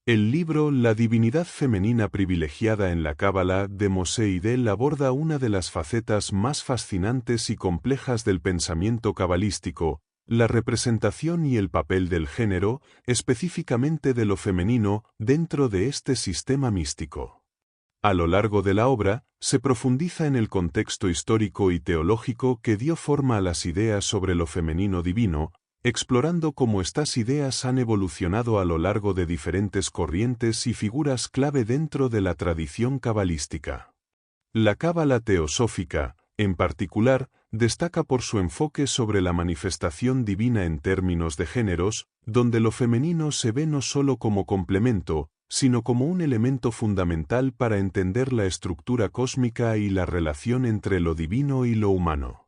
El libro La divinidad femenina privilegiada en la Cábala de Moshe Idel aborda una de las facetas más fascinantes y complejas del pensamiento cabalístico, la representación y el papel del género, específicamente de lo femenino, dentro de este sistema místico. A lo largo de la obra, se profundiza en el contexto histórico y teológico que dio forma a las ideas sobre lo femenino divino, explorando cómo estas ideas han evolucionado a lo largo de diferentes corrientes y figuras clave dentro de la tradición cabalística. La cábala teosófica, en particular, destaca por su enfoque sobre la manifestación divina en términos de géneros, donde lo femenino se ve no solo como complemento, sino como un elemento fundamental para entender la estructura cósmica y la relación entre lo divino y lo humano.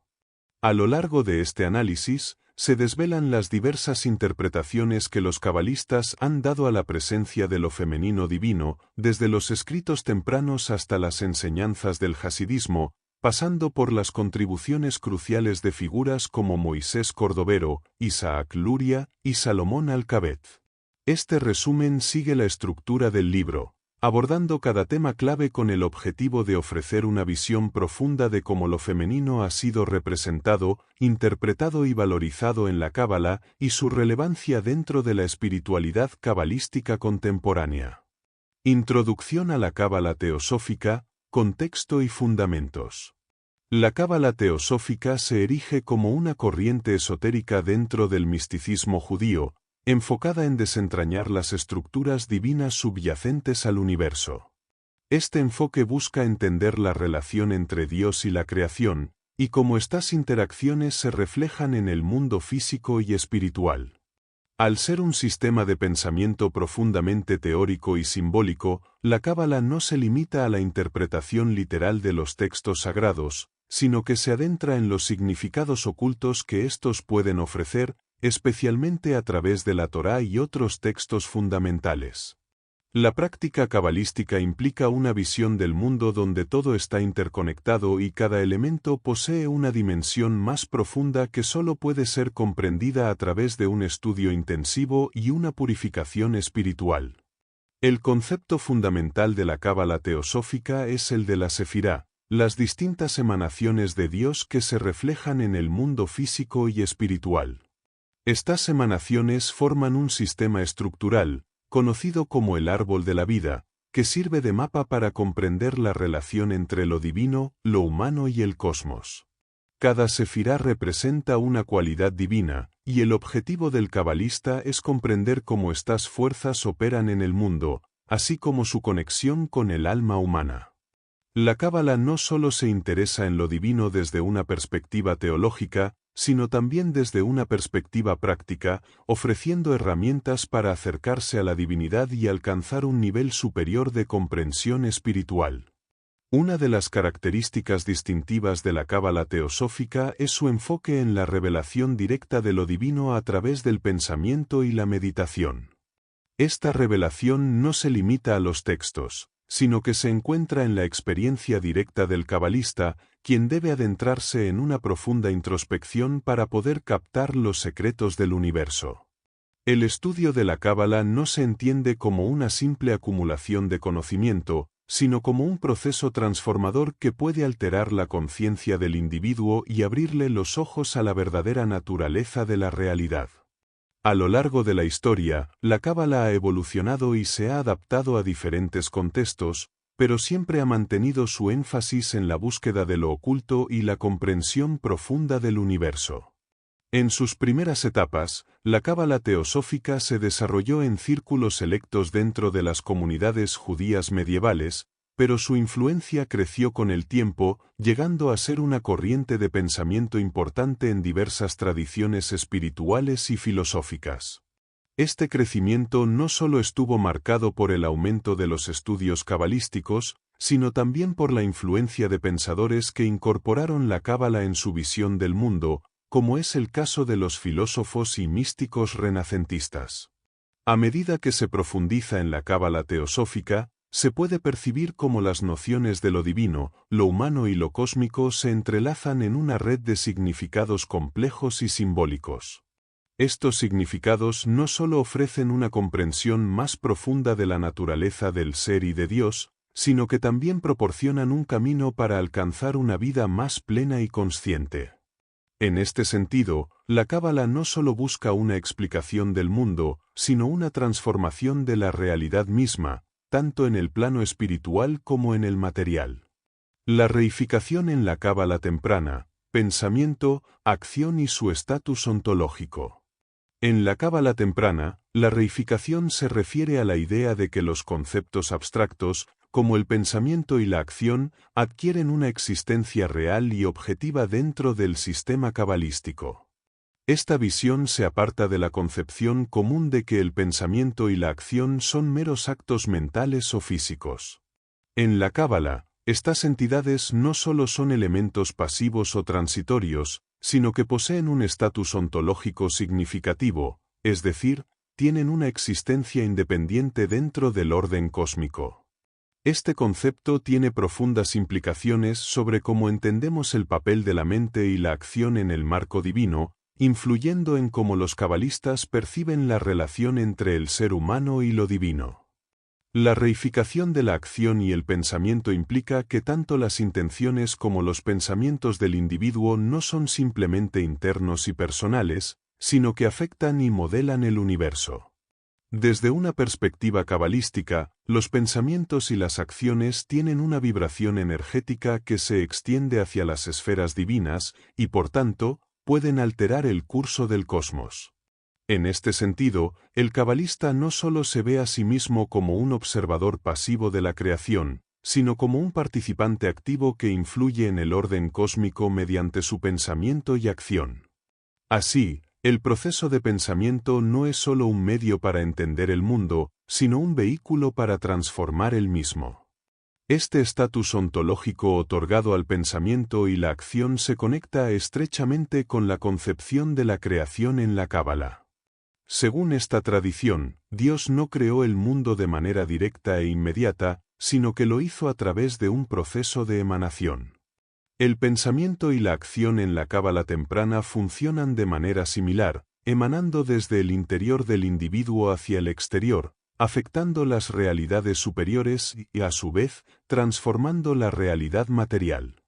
A lo largo de este análisis, se desvelan las diversas interpretaciones que los cabalistas han dado a la presencia de lo femenino divino, desde los escritos tempranos hasta las enseñanzas del hasidismo, pasando por las contribuciones cruciales de figuras como Moisés Cordovero, Isaac Luria y Salomón Alcabet. Este resumen sigue la estructura del libro, abordando cada tema clave con el objetivo de ofrecer una visión profunda de cómo lo femenino ha sido representado, interpretado y valorizado en la cábala y su relevancia dentro de la espiritualidad cabalística contemporánea. Introducción a la cábala teosófica, contexto y fundamentos. La cábala teosófica se erige como una corriente esotérica dentro del misticismo judío, enfocada en desentrañar las estructuras divinas subyacentes al universo. Este enfoque busca entender la relación entre Dios y la creación, y cómo estas interacciones se reflejan en el mundo físico y espiritual. Al ser un sistema de pensamiento profundamente teórico y simbólico, la cábala no se limita a la interpretación literal de los textos sagrados, sino que se adentra en los significados ocultos que estos pueden ofrecer, especialmente a través de la Torá y otros textos fundamentales. La práctica cabalística implica una visión del mundo donde todo está interconectado y cada elemento posee una dimensión más profunda que solo puede ser comprendida a través de un estudio intensivo y una purificación espiritual. El concepto fundamental de la cábala teosófica es el de la sefirá, las distintas emanaciones de Dios que se reflejan en el mundo físico y espiritual. Estas emanaciones forman un sistema estructural, conocido como el árbol de la vida, que sirve de mapa para comprender la relación entre lo divino, lo humano y el cosmos. Cada sefirá representa una cualidad divina, y el objetivo del cabalista es comprender cómo estas fuerzas operan en el mundo, así como su conexión con el alma humana. La cábala no solo se interesa en lo divino desde una perspectiva teológica, sino también desde una perspectiva práctica, ofreciendo herramientas para acercarse a la divinidad y alcanzar un nivel superior de comprensión espiritual. Una de las características distintivas de la cábala teosófica es su enfoque en la revelación directa de lo divino a través del pensamiento y la meditación. Esta revelación no se limita a los textos, sino que se encuentra en la experiencia directa del cabalista, quien debe adentrarse en una profunda introspección para poder captar los secretos del universo. El estudio de la cábala no se entiende como una simple acumulación de conocimiento, sino como un proceso transformador que puede alterar la conciencia del individuo y abrirle los ojos a la verdadera naturaleza de la realidad. A lo largo de la historia, la cábala ha evolucionado y se ha adaptado a diferentes contextos, pero siempre ha mantenido su énfasis en la búsqueda de lo oculto y la comprensión profunda del universo. En sus primeras etapas, la cábala teosófica se desarrolló en círculos selectos dentro de las comunidades judías medievales, pero su influencia creció con el tiempo, llegando a ser una corriente de pensamiento importante en diversas tradiciones espirituales y filosóficas. Este crecimiento no solo estuvo marcado por el aumento de los estudios cabalísticos, sino también por la influencia de pensadores que incorporaron la cábala en su visión del mundo, como es el caso de los filósofos y místicos renacentistas. A medida que se profundiza en la cábala teosófica, se puede percibir cómo las nociones de lo divino, lo humano y lo cósmico se entrelazan en una red de significados complejos y simbólicos. Estos significados no solo ofrecen una comprensión más profunda de la naturaleza del ser y de Dios, sino que también proporcionan un camino para alcanzar una vida más plena y consciente. En este sentido, la Cábala no solo busca una explicación del mundo, sino una transformación de la realidad misma, tanto en el plano espiritual como en el material. La reificación en la Cábala temprana, pensamiento, acción y su estatus ontológico. En la Cábala temprana, la reificación se refiere a la idea de que los conceptos abstractos, como el pensamiento y la acción, adquieren una existencia real y objetiva dentro del sistema cabalístico. Esta visión se aparta de la concepción común de que el pensamiento y la acción son meros actos mentales o físicos. En la Cábala, estas entidades no solo son elementos pasivos o transitorios, sino que poseen un estatus ontológico significativo, es decir, tienen una existencia independiente dentro del orden cósmico. Este concepto tiene profundas implicaciones sobre cómo entendemos el papel de la mente y la acción en el marco divino, influyendo en cómo los cabalistas perciben la relación entre el ser humano y lo divino. La reificación de la acción y el pensamiento implica que tanto las intenciones como los pensamientos del individuo no son simplemente internos y personales, sino que afectan y modelan el universo. Desde una perspectiva cabalística, los pensamientos y las acciones tienen una vibración energética que se extiende hacia las esferas divinas y, por tanto, pueden alterar el curso del cosmos. En este sentido, el cabalista no solo se ve a sí mismo como un observador pasivo de la creación, sino como un participante activo que influye en el orden cósmico mediante su pensamiento y acción. Así, el proceso de pensamiento no es solo un medio para entender el mundo, sino un vehículo para transformar el mismo. Este estatus ontológico otorgado al pensamiento y la acción se conecta estrechamente con la concepción de la creación en la Cábala. Según esta tradición, Dios no creó el mundo de manera directa e inmediata, sino que lo hizo a través de un proceso de emanación. El pensamiento y la acción en la Cábala temprana funcionan de manera similar, emanando desde el interior del individuo hacia el exterior, afectando las realidades superiores y, a su vez, transformando la realidad material.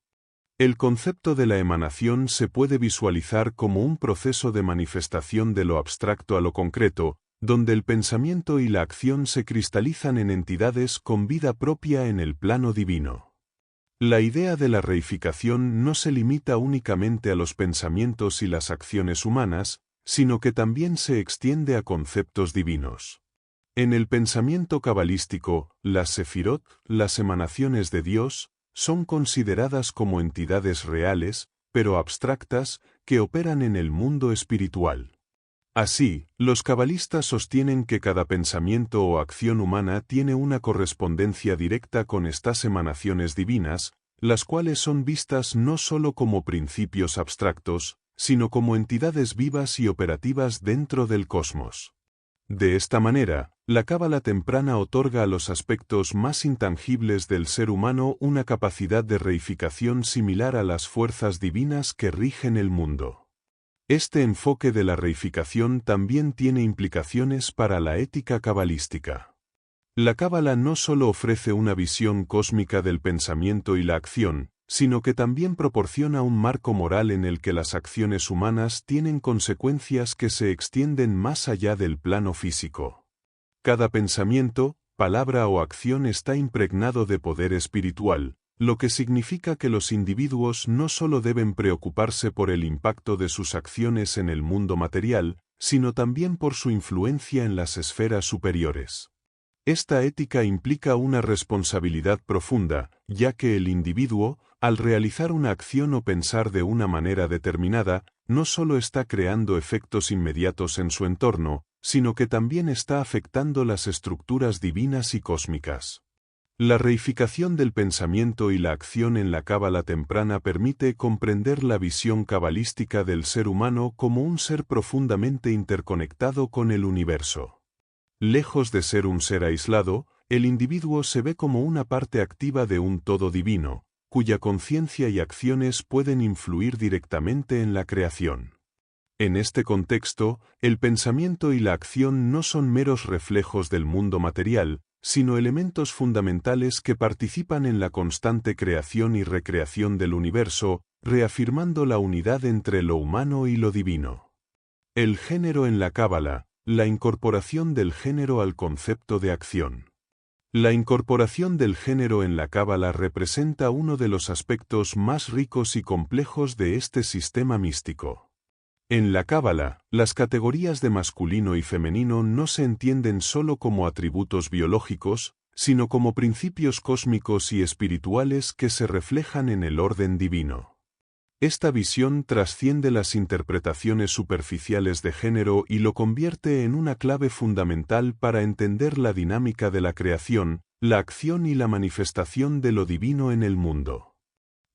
El concepto de la emanación se puede visualizar como un proceso de manifestación de lo abstracto a lo concreto, donde el pensamiento y la acción se cristalizan en entidades con vida propia en el plano divino. La idea de la reificación no se limita únicamente a los pensamientos y las acciones humanas, sino que también se extiende a conceptos divinos. En el pensamiento cabalístico, las sefirot, las emanaciones de Dios, son consideradas como entidades reales, pero abstractas, que operan en el mundo espiritual. Así, los cabalistas sostienen que cada pensamiento o acción humana tiene una correspondencia directa con estas emanaciones divinas, las cuales son vistas no solo como principios abstractos, sino como entidades vivas y operativas dentro del cosmos. De esta manera, la Cábala temprana otorga a los aspectos más intangibles del ser humano una capacidad de reificación similar a las fuerzas divinas que rigen el mundo. Este enfoque de la reificación también tiene implicaciones para la ética cabalística. La Cábala no solo ofrece una visión cósmica del pensamiento y la acción, sino que también proporciona un marco moral en el que las acciones humanas tienen consecuencias que se extienden más allá del plano físico. Cada pensamiento, palabra o acción está impregnado de poder espiritual, lo que significa que los individuos no solo deben preocuparse por el impacto de sus acciones en el mundo material, sino también por su influencia en las esferas superiores. Esta ética implica una responsabilidad profunda, ya que el individuo, al realizar una acción o pensar de una manera determinada, no solo está creando efectos inmediatos en su entorno, sino que también está afectando las estructuras divinas y cósmicas. La reificación del pensamiento y la acción en la Cábala temprana permite comprender la visión cabalística del ser humano como un ser profundamente interconectado con el universo. Lejos de ser un ser aislado, el individuo se ve como una parte activa de un todo divino, cuya conciencia y acciones pueden influir directamente en la creación. En este contexto, el pensamiento y la acción no son meros reflejos del mundo material, sino elementos fundamentales que participan en la constante creación y recreación del universo, reafirmando la unidad entre lo humano y lo divino. El género en la Cábala, la incorporación del género al concepto de acción. La incorporación del género en la Cábala representa uno de los aspectos más ricos y complejos de este sistema místico. En la Cábala, las categorías de masculino y femenino no se entienden solo como atributos biológicos, sino como principios cósmicos y espirituales que se reflejan en el orden divino. Esta visión trasciende las interpretaciones superficiales de género y lo convierte en una clave fundamental para entender la dinámica de la creación, la acción y la manifestación de lo divino en el mundo.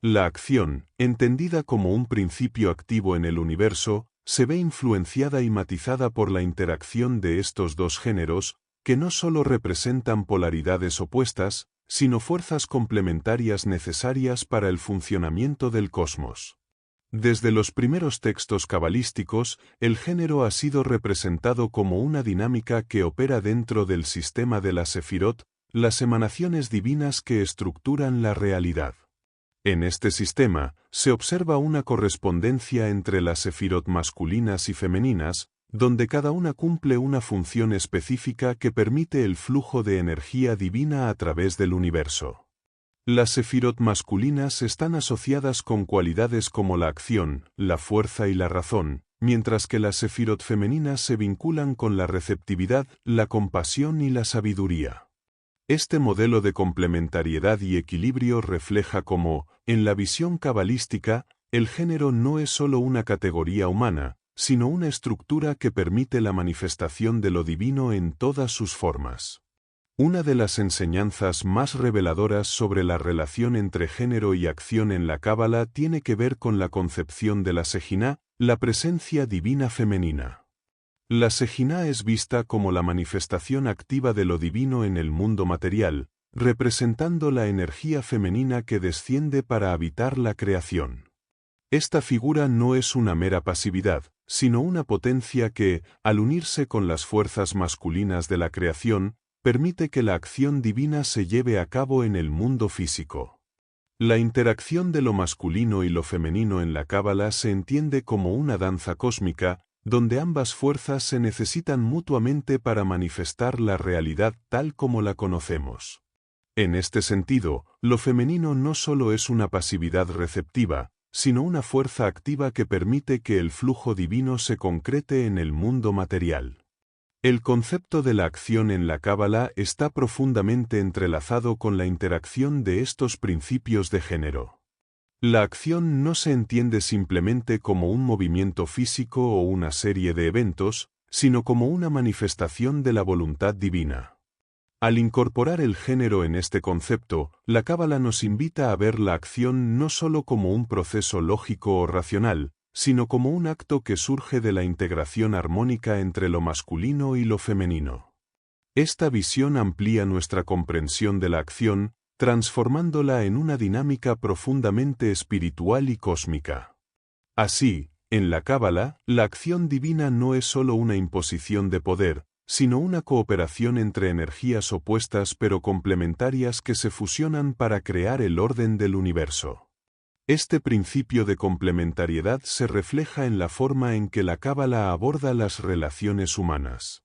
La acción, entendida como un principio activo en el universo, se ve influenciada y matizada por la interacción de estos dos géneros, que no solo representan polaridades opuestas, sino fuerzas complementarias necesarias para el funcionamiento del cosmos. Desde los primeros textos cabalísticos, el género ha sido representado como una dinámica que opera dentro del sistema de la Sefirot, las emanaciones divinas que estructuran la realidad. En este sistema, se observa una correspondencia entre las Sefirot masculinas y femeninas, donde cada una cumple una función específica que permite el flujo de energía divina a través del universo. Las Sefirot masculinas están asociadas con cualidades como la acción, la fuerza y la razón, mientras que las Sefirot femeninas se vinculan con la receptividad, la compasión y la sabiduría. Este modelo de complementariedad y equilibrio refleja cómo, en la visión cabalística, el género no es solo una categoría humana, sino una estructura que permite la manifestación de lo divino en todas sus formas. Una de las enseñanzas más reveladoras sobre la relación entre género y acción en la Cábala tiene que ver con la concepción de la Sejina, la presencia divina femenina. La Sejina es vista como la manifestación activa de lo divino en el mundo material, representando la energía femenina que desciende para habitar la creación. Esta figura no es una mera pasividad, sino una potencia que, al unirse con las fuerzas masculinas de la creación, permite que la acción divina se lleve a cabo en el mundo físico. La interacción de lo masculino y lo femenino en la Cábala se entiende como una danza cósmica, donde ambas fuerzas se necesitan mutuamente para manifestar la realidad tal como la conocemos. En este sentido, lo femenino no solo es una pasividad receptiva, sino una fuerza activa que permite que el flujo divino se concrete en el mundo material. El concepto de la acción en la Cábala está profundamente entrelazado con la interacción de estos principios de género. La acción no se entiende simplemente como un movimiento físico o una serie de eventos, sino como una manifestación de la voluntad divina. Al incorporar el género en este concepto, la Cábala nos invita a ver la acción no solo como un proceso lógico o racional, sino como un acto que surge de la integración armónica entre lo masculino y lo femenino. Esta visión amplía nuestra comprensión de la acción, transformándola en una dinámica profundamente espiritual y cósmica. Así, en la Cábala, la acción divina no es solo una imposición de poder, sino una cooperación entre energías opuestas pero complementarias que se fusionan para crear el orden del universo. Este principio de complementariedad se refleja en la forma en que la Cábala aborda las relaciones humanas.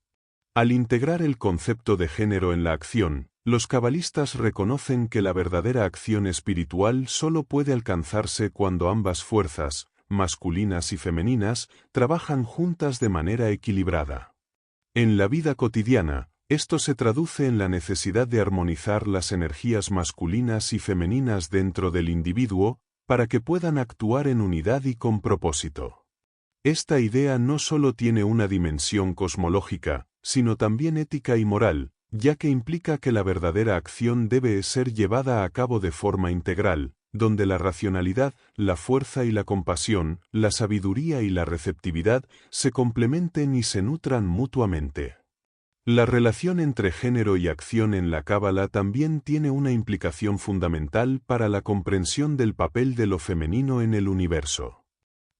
Al integrar el concepto de género en la acción, los cabalistas reconocen que la verdadera acción espiritual solo puede alcanzarse cuando ambas fuerzas, masculinas y femeninas, trabajan juntas de manera equilibrada. En la vida cotidiana, esto se traduce en la necesidad de armonizar las energías masculinas y femeninas dentro del individuo, para que puedan actuar en unidad y con propósito. Esta idea no solo tiene una dimensión cosmológica, sino también ética y moral, ya que implica que la verdadera acción debe ser llevada a cabo de forma integral, donde la racionalidad, la fuerza y la compasión, la sabiduría y la receptividad se complementen y se nutran mutuamente. La relación entre género y acción en la Cábala también tiene una implicación fundamental para la comprensión del papel de lo femenino en el universo.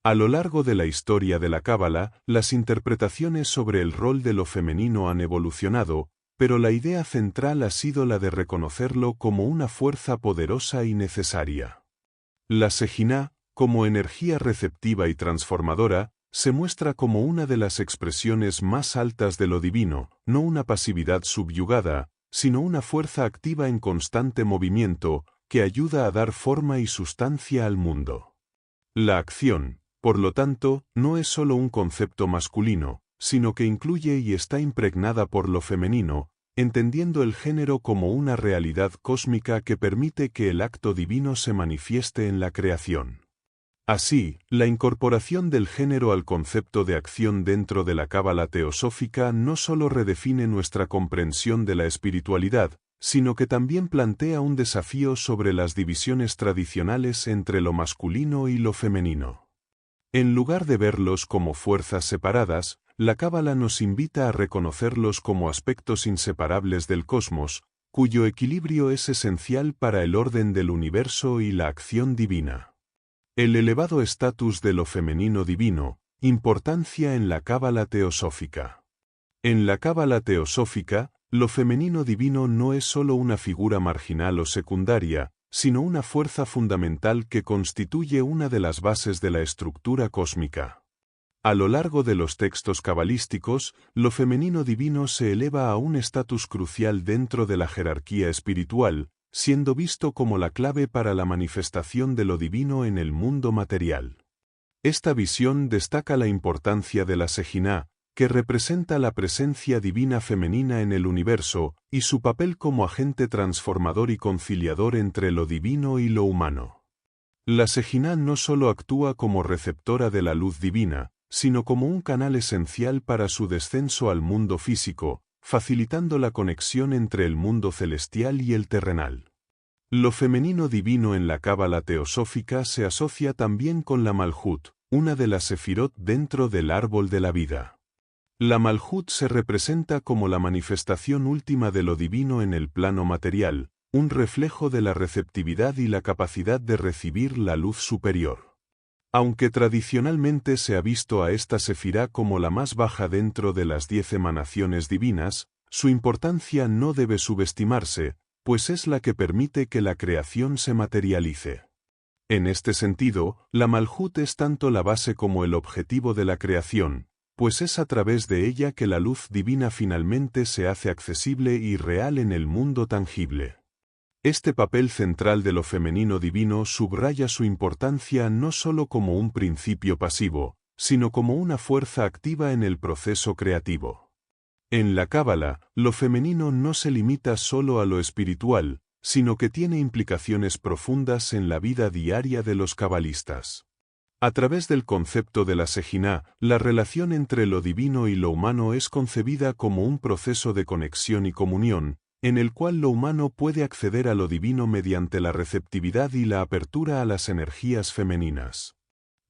A lo largo de la historia de la Cábala, las interpretaciones sobre el rol de lo femenino han evolucionado, pero la idea central ha sido la de reconocerlo como una fuerza poderosa y necesaria. La Shejinah, como energía receptiva y transformadora, se muestra como una de las expresiones más altas de lo divino, no una pasividad subyugada, sino una fuerza activa en constante movimiento, que ayuda a dar forma y sustancia al mundo. La acción, por lo tanto, no es solo un concepto masculino, sino que incluye y está impregnada por lo femenino, entendiendo el género como una realidad cósmica que permite que el acto divino se manifieste en la creación. Así, la incorporación del género al concepto de acción dentro de la cábala teosófica no solo redefine nuestra comprensión de la espiritualidad, sino que también plantea un desafío sobre las divisiones tradicionales entre lo masculino y lo femenino. En lugar de verlos como fuerzas separadas, la cábala nos invita a reconocerlos como aspectos inseparables del cosmos, cuyo equilibrio es esencial para el orden del universo y la acción divina. El elevado estatus de lo femenino divino, importancia en la cábala teosófica. En la cábala teosófica, lo femenino divino no es solo una figura marginal o secundaria, sino una fuerza fundamental que constituye una de las bases de la estructura cósmica. A lo largo de los textos cabalísticos, lo femenino divino se eleva a un estatus crucial dentro de la jerarquía espiritual, siendo visto como la clave para la manifestación de lo divino en el mundo material. Esta visión destaca la importancia de la Shejinah, que representa la presencia divina femenina en el universo, y su papel como agente transformador y conciliador entre lo divino y lo humano. La Shejinah no solo actúa como receptora de la luz divina, sino como un canal esencial para su descenso al mundo físico, facilitando la conexión entre el mundo celestial y el terrenal. Lo femenino divino en la cábala teosófica se asocia también con la Malhut, una de las sefirot dentro del árbol de la vida. La Malhut se representa como la manifestación última de lo divino en el plano material, un reflejo de la receptividad y la capacidad de recibir la luz superior. Aunque tradicionalmente se ha visto a esta sefirá como la más baja dentro de las 10 emanaciones divinas, su importancia no debe subestimarse, pues es la que permite que la creación se materialice. En este sentido, la Malhut es tanto la base como el objetivo de la creación, pues es a través de ella que la luz divina finalmente se hace accesible y real en el mundo tangible. Este papel central de lo femenino divino subraya su importancia no solo como un principio pasivo, sino como una fuerza activa en el proceso creativo. En la cábala, lo femenino no se limita solo a lo espiritual, sino que tiene implicaciones profundas en la vida diaria de los cabalistas. A través del concepto de la Shejinah, la relación entre lo divino y lo humano es concebida como un proceso de conexión y comunión, en el cual lo humano puede acceder a lo divino mediante la receptividad y la apertura a las energías femeninas.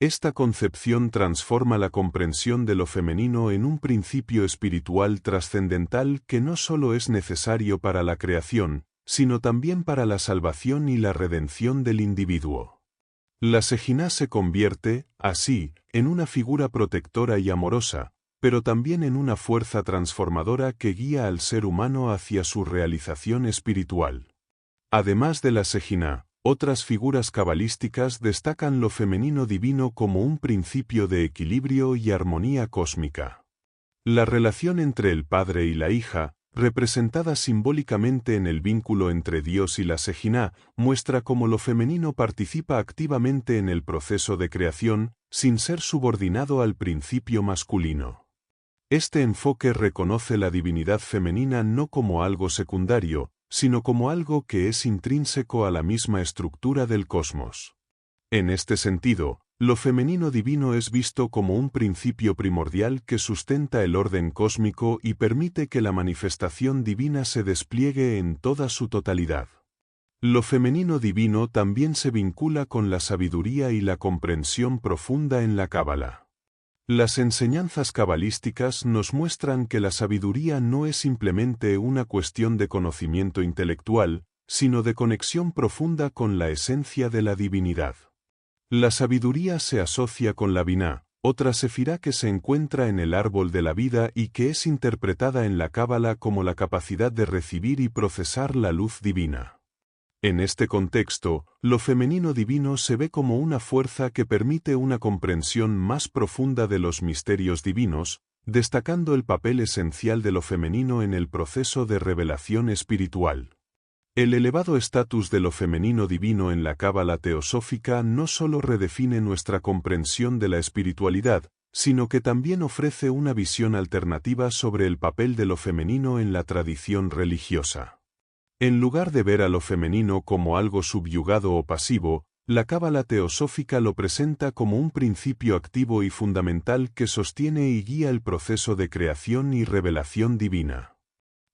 Esta concepción transforma la comprensión de lo femenino en un principio espiritual trascendental que no solo es necesario para la creación, sino también para la salvación y la redención del individuo. La Shejinah se convierte, así, en una figura protectora y amorosa, pero también en una fuerza transformadora que guía al ser humano hacia su realización espiritual. Además de la Shejinah, otras figuras cabalísticas destacan lo femenino divino como un principio de equilibrio y armonía cósmica. La relación entre el padre y la hija, representada simbólicamente en el vínculo entre Dios y la Shejinah, muestra cómo lo femenino participa activamente en el proceso de creación, sin ser subordinado al principio masculino. Este enfoque reconoce la divinidad femenina no como algo secundario, sino como algo que es intrínseco a la misma estructura del cosmos. En este sentido, lo femenino divino es visto como un principio primordial que sustenta el orden cósmico y permite que la manifestación divina se despliegue en toda su totalidad. Lo femenino divino también se vincula con la sabiduría y la comprensión profunda en la cábala. Las enseñanzas cabalísticas nos muestran que la sabiduría no es simplemente una cuestión de conocimiento intelectual, sino de conexión profunda con la esencia de la divinidad. La sabiduría se asocia con la Biná, otra sefirá que se encuentra en el árbol de la vida y que es interpretada en la Cábala como la capacidad de recibir y procesar la luz divina. En este contexto, lo femenino divino se ve como una fuerza que permite una comprensión más profunda de los misterios divinos, destacando el papel esencial de lo femenino en el proceso de revelación espiritual. El elevado estatus de lo femenino divino en la Cábala teosófica no solo redefine nuestra comprensión de la espiritualidad, sino que también ofrece una visión alternativa sobre el papel de lo femenino en la tradición religiosa. En lugar de ver a lo femenino como algo subyugado o pasivo, la Cábala teosófica lo presenta como un principio activo y fundamental que sostiene y guía el proceso de creación y revelación divina.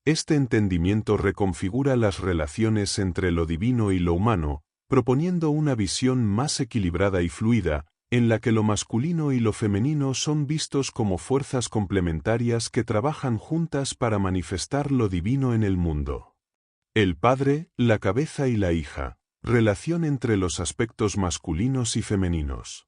Este entendimiento reconfigura las relaciones entre lo divino y lo humano, proponiendo una visión más equilibrada y fluida, en la que lo masculino y lo femenino son vistos como fuerzas complementarias que trabajan juntas para manifestar lo divino en el mundo. El padre, la cabeza y la hija, relación entre los aspectos masculinos y femeninos.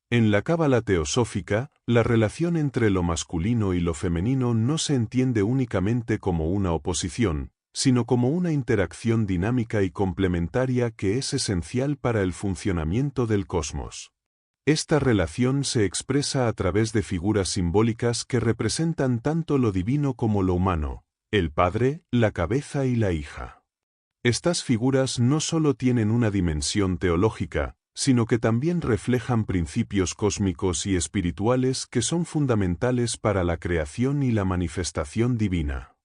En la Cábala teosófica, la relación entre lo masculino y lo femenino no se entiende únicamente como una oposición, sino como una interacción dinámica y complementaria que es esencial para el funcionamiento del cosmos. Esta relación se expresa a través de figuras simbólicas que representan tanto lo divino como lo humano, el padre, la cabeza y la hija. Estas figuras no solo tienen una dimensión teológica, sino que también reflejan principios cósmicos y espirituales que son fundamentales para la creación y la manifestación divina.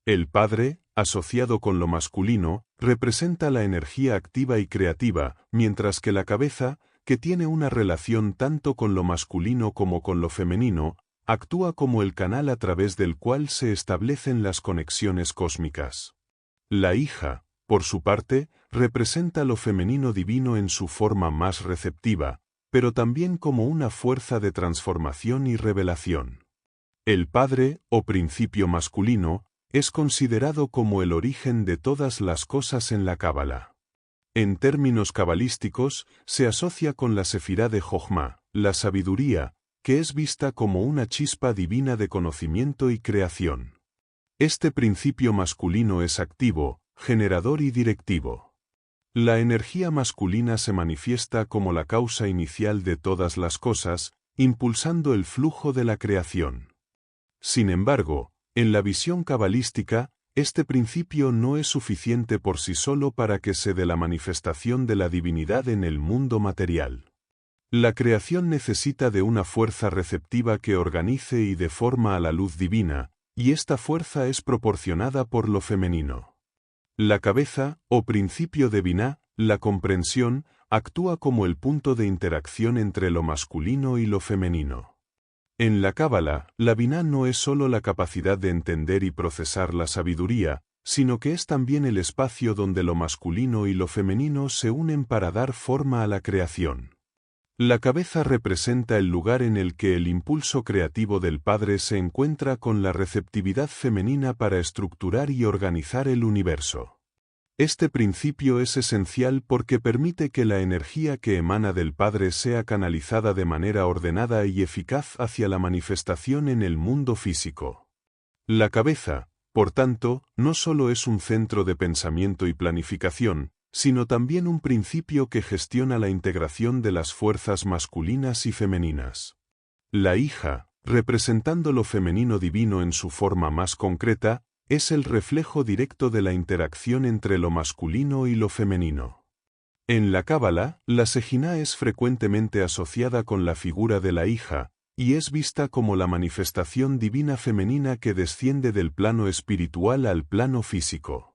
El Padre, asociado con lo masculino, representa la energía activa y creativa, mientras que la cabeza, que tiene una relación tanto con lo masculino como con lo femenino, actúa como el canal a través del cual se establecen las conexiones cósmicas. La hija, por su parte, representa lo femenino divino en su forma más receptiva, pero también como una fuerza de transformación y revelación. El padre, o principio masculino, es considerado como el origen de todas las cosas en la Cábala. En términos cabalísticos, se asocia con la sefirá de Jochma, la sabiduría, que es vista como una chispa divina de conocimiento y creación. Este principio masculino es activo, generador y directivo. La energía masculina se manifiesta como la causa inicial de todas las cosas, impulsando el flujo de la creación. Sin embargo, en la visión cabalística, este principio no es suficiente por sí solo para que se dé la manifestación de la divinidad en el mundo material. La creación necesita de una fuerza receptiva que organice y dé forma a la luz divina, y esta fuerza es proporcionada por lo femenino. La cabeza, o principio de Biná, la comprensión, actúa como el punto de interacción entre lo masculino y lo femenino. En la Cábala, la Biná no es solo la capacidad de entender y procesar la sabiduría, sino que es también el espacio donde lo masculino y lo femenino se unen para dar forma a la creación. La cabeza representa el lugar en el que el impulso creativo del padre se encuentra con la receptividad femenina para estructurar y organizar el universo. Este principio es esencial porque permite que la energía que emana del padre sea canalizada de manera ordenada y eficaz hacia la manifestación en el mundo físico. La cabeza, por tanto, no solo es un centro de pensamiento y planificación, sino también un principio que gestiona la integración de las fuerzas masculinas y femeninas. La hija, representando lo femenino divino en su forma más concreta, es el reflejo directo de la interacción entre lo masculino y lo femenino. En la Cábala, la Sejina es frecuentemente asociada con la figura de la hija, y es vista como la manifestación divina femenina que desciende del plano espiritual al plano físico.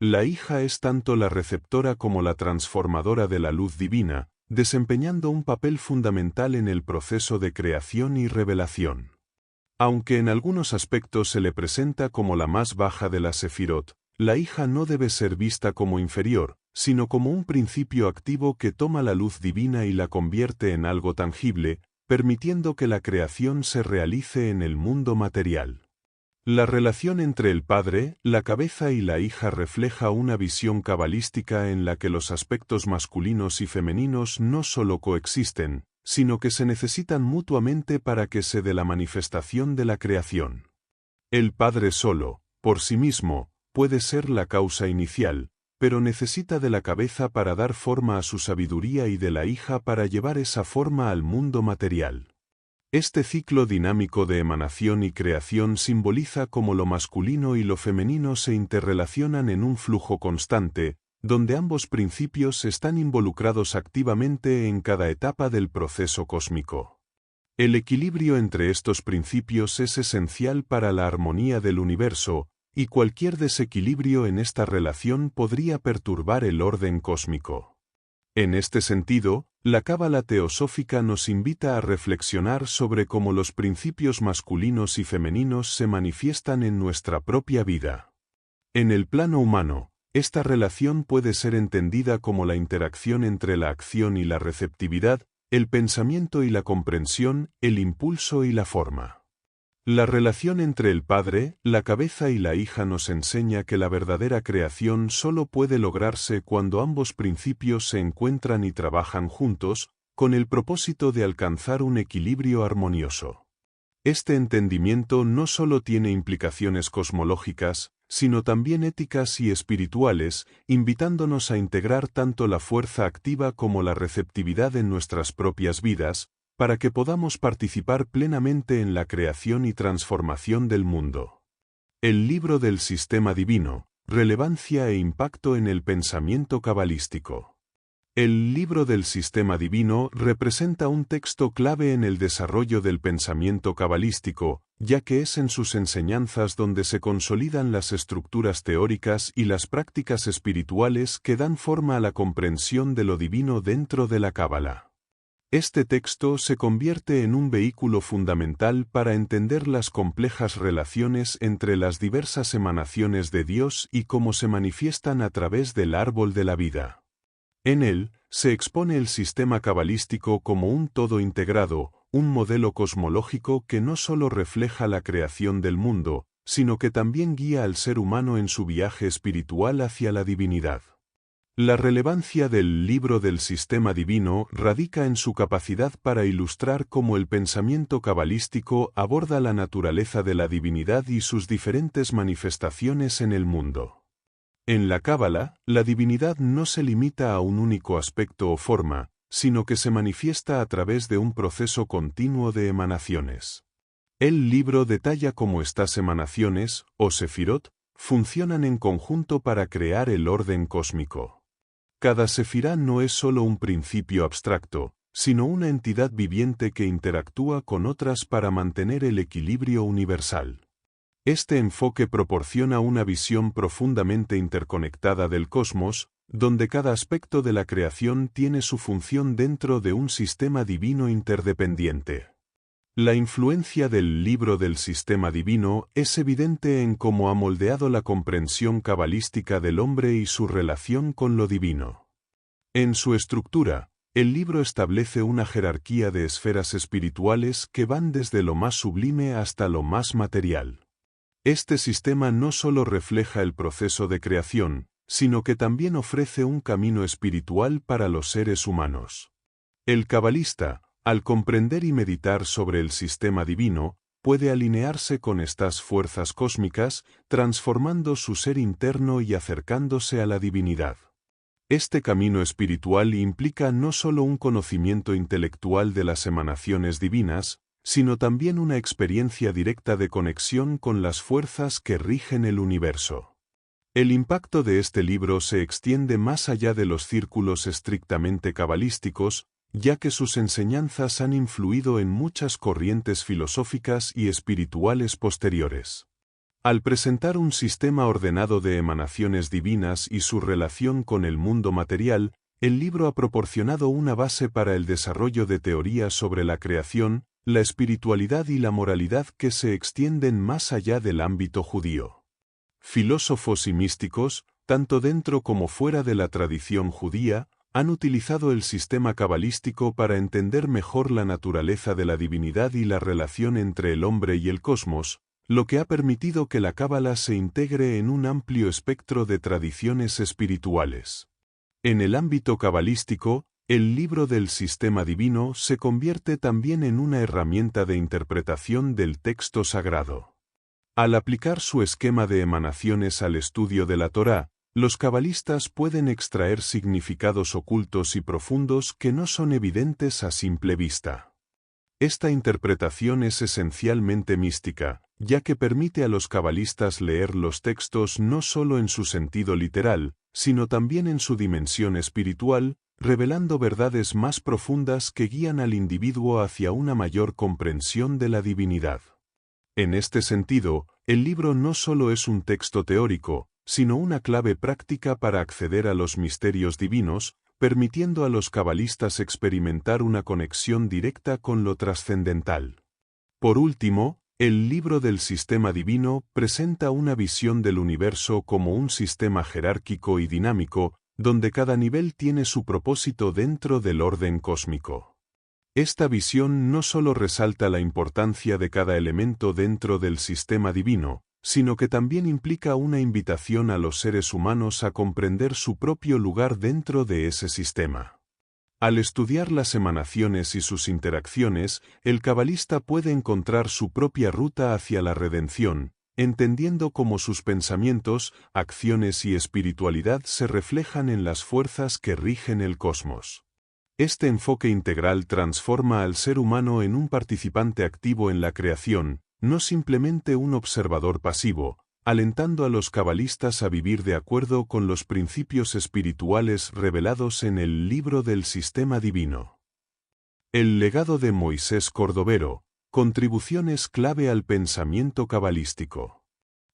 La hija es tanto la receptora como la transformadora de la luz divina, desempeñando un papel fundamental en el proceso de creación y revelación. Aunque en algunos aspectos se le presenta como la más baja de las sefirot, la hija no debe ser vista como inferior, sino como un principio activo que toma la luz divina y la convierte en algo tangible, permitiendo que la creación se realice en el mundo material. La relación entre el padre, la cabeza y la hija refleja una visión cabalística en la que los aspectos masculinos y femeninos no solo coexisten, sino que se necesitan mutuamente para que se dé la manifestación de la creación. El padre solo, por sí mismo, puede ser la causa inicial, pero necesita de la cabeza para dar forma a su sabiduría y de la hija para llevar esa forma al mundo material. Este ciclo dinámico de emanación y creación simboliza cómo lo masculino y lo femenino se interrelacionan en un flujo constante, donde ambos principios están involucrados activamente en cada etapa del proceso cósmico. El equilibrio entre estos principios es esencial para la armonía del universo, y cualquier desequilibrio en esta relación podría perturbar el orden cósmico. En este sentido, la cábala teosófica nos invita a reflexionar sobre cómo los principios masculinos y femeninos se manifiestan en nuestra propia vida. En el plano humano, esta relación puede ser entendida como la interacción entre la acción y la receptividad, el pensamiento y la comprensión, el impulso y la forma. La relación entre el padre, la cabeza y la hija nos enseña que la verdadera creación solo puede lograrse cuando ambos principios se encuentran y trabajan juntos, con el propósito de alcanzar un equilibrio armonioso. Este entendimiento no solo tiene implicaciones cosmológicas, sino también éticas y espirituales, invitándonos a integrar tanto la fuerza activa como la receptividad en nuestras propias vidas, para que podamos participar plenamente en la creación y transformación del mundo. El libro del sistema divino, relevancia e impacto en el pensamiento cabalístico. El libro del sistema divino representa un texto clave en el desarrollo del pensamiento cabalístico, ya que es en sus enseñanzas donde se consolidan las estructuras teóricas y las prácticas espirituales que dan forma a la comprensión de lo divino dentro de la cábala. Este texto se convierte en un vehículo fundamental para entender las complejas relaciones entre las diversas emanaciones de Dios y cómo se manifiestan a través del árbol de la vida. En él, se expone el sistema cabalístico como un todo integrado, un modelo cosmológico que no solo refleja la creación del mundo, sino que también guía al ser humano en su viaje espiritual hacia la divinidad. La relevancia del libro del sistema divino radica en su capacidad para ilustrar cómo el pensamiento cabalístico aborda la naturaleza de la divinidad y sus diferentes manifestaciones en el mundo. En la cábala, la divinidad no se limita a un único aspecto o forma, sino que se manifiesta a través de un proceso continuo de emanaciones. El libro detalla cómo estas emanaciones, o sefirot, funcionan en conjunto para crear el orden cósmico. Cada sefirá no es solo un principio abstracto, sino una entidad viviente que interactúa con otras para mantener el equilibrio universal. Este enfoque proporciona una visión profundamente interconectada del cosmos, donde cada aspecto de la creación tiene su función dentro de un sistema divino interdependiente. La influencia del libro del sistema divino es evidente en cómo ha moldeado la comprensión cabalística del hombre y su relación con lo divino. En su estructura, el libro establece una jerarquía de esferas espirituales que van desde lo más sublime hasta lo más material. Este sistema no solo refleja el proceso de creación, sino que también ofrece un camino espiritual para los seres humanos. El cabalista, al comprender y meditar sobre el sistema divino, puede alinearse con estas fuerzas cósmicas, transformando su ser interno y acercándose a la divinidad. Este camino espiritual implica no solo un conocimiento intelectual de las emanaciones divinas, sino también una experiencia directa de conexión con las fuerzas que rigen el universo. El impacto de este libro se extiende más allá de los círculos estrictamente cabalísticos, ya que sus enseñanzas han influido en muchas corrientes filosóficas y espirituales posteriores. Al presentar un sistema ordenado de emanaciones divinas y su relación con el mundo material, el libro ha proporcionado una base para el desarrollo de teorías sobre la creación, la espiritualidad y la moralidad que se extienden más allá del ámbito judío. Filósofos y místicos, tanto dentro como fuera de la tradición judía, han utilizado el sistema cabalístico para entender mejor la naturaleza de la divinidad y la relación entre el hombre y el cosmos, lo que ha permitido que la Cábala se integre en un amplio espectro de tradiciones espirituales. En el ámbito cabalístico, el libro del sistema divino se convierte también en una herramienta de interpretación del texto sagrado. Al aplicar su esquema de emanaciones al estudio de la Torá, los cabalistas pueden extraer significados ocultos y profundos que no son evidentes a simple vista. Esta interpretación es esencialmente mística, ya que permite a los cabalistas leer los textos no solo en su sentido literal, sino también en su dimensión espiritual, revelando verdades más profundas que guían al individuo hacia una mayor comprensión de la divinidad. En este sentido, el libro no solo es un texto teórico, sino una clave práctica para acceder a los misterios divinos, permitiendo a los cabalistas experimentar una conexión directa con lo trascendental. Por último, el libro del sistema divino presenta una visión del universo como un sistema jerárquico y dinámico, donde cada nivel tiene su propósito dentro del orden cósmico. Esta visión no solo resalta la importancia de cada elemento dentro del sistema divino, sino que también implica una invitación a los seres humanos a comprender su propio lugar dentro de ese sistema. Al estudiar las emanaciones y sus interacciones, el cabalista puede encontrar su propia ruta hacia la redención, entendiendo cómo sus pensamientos, acciones y espiritualidad se reflejan en las fuerzas que rigen el cosmos. Este enfoque integral transforma al ser humano en un participante activo en la creación, no simplemente un observador pasivo, alentando a los cabalistas a vivir de acuerdo con los principios espirituales revelados en el libro del sistema divino. El legado de Moisés Cordovero, contribuciones clave al pensamiento cabalístico.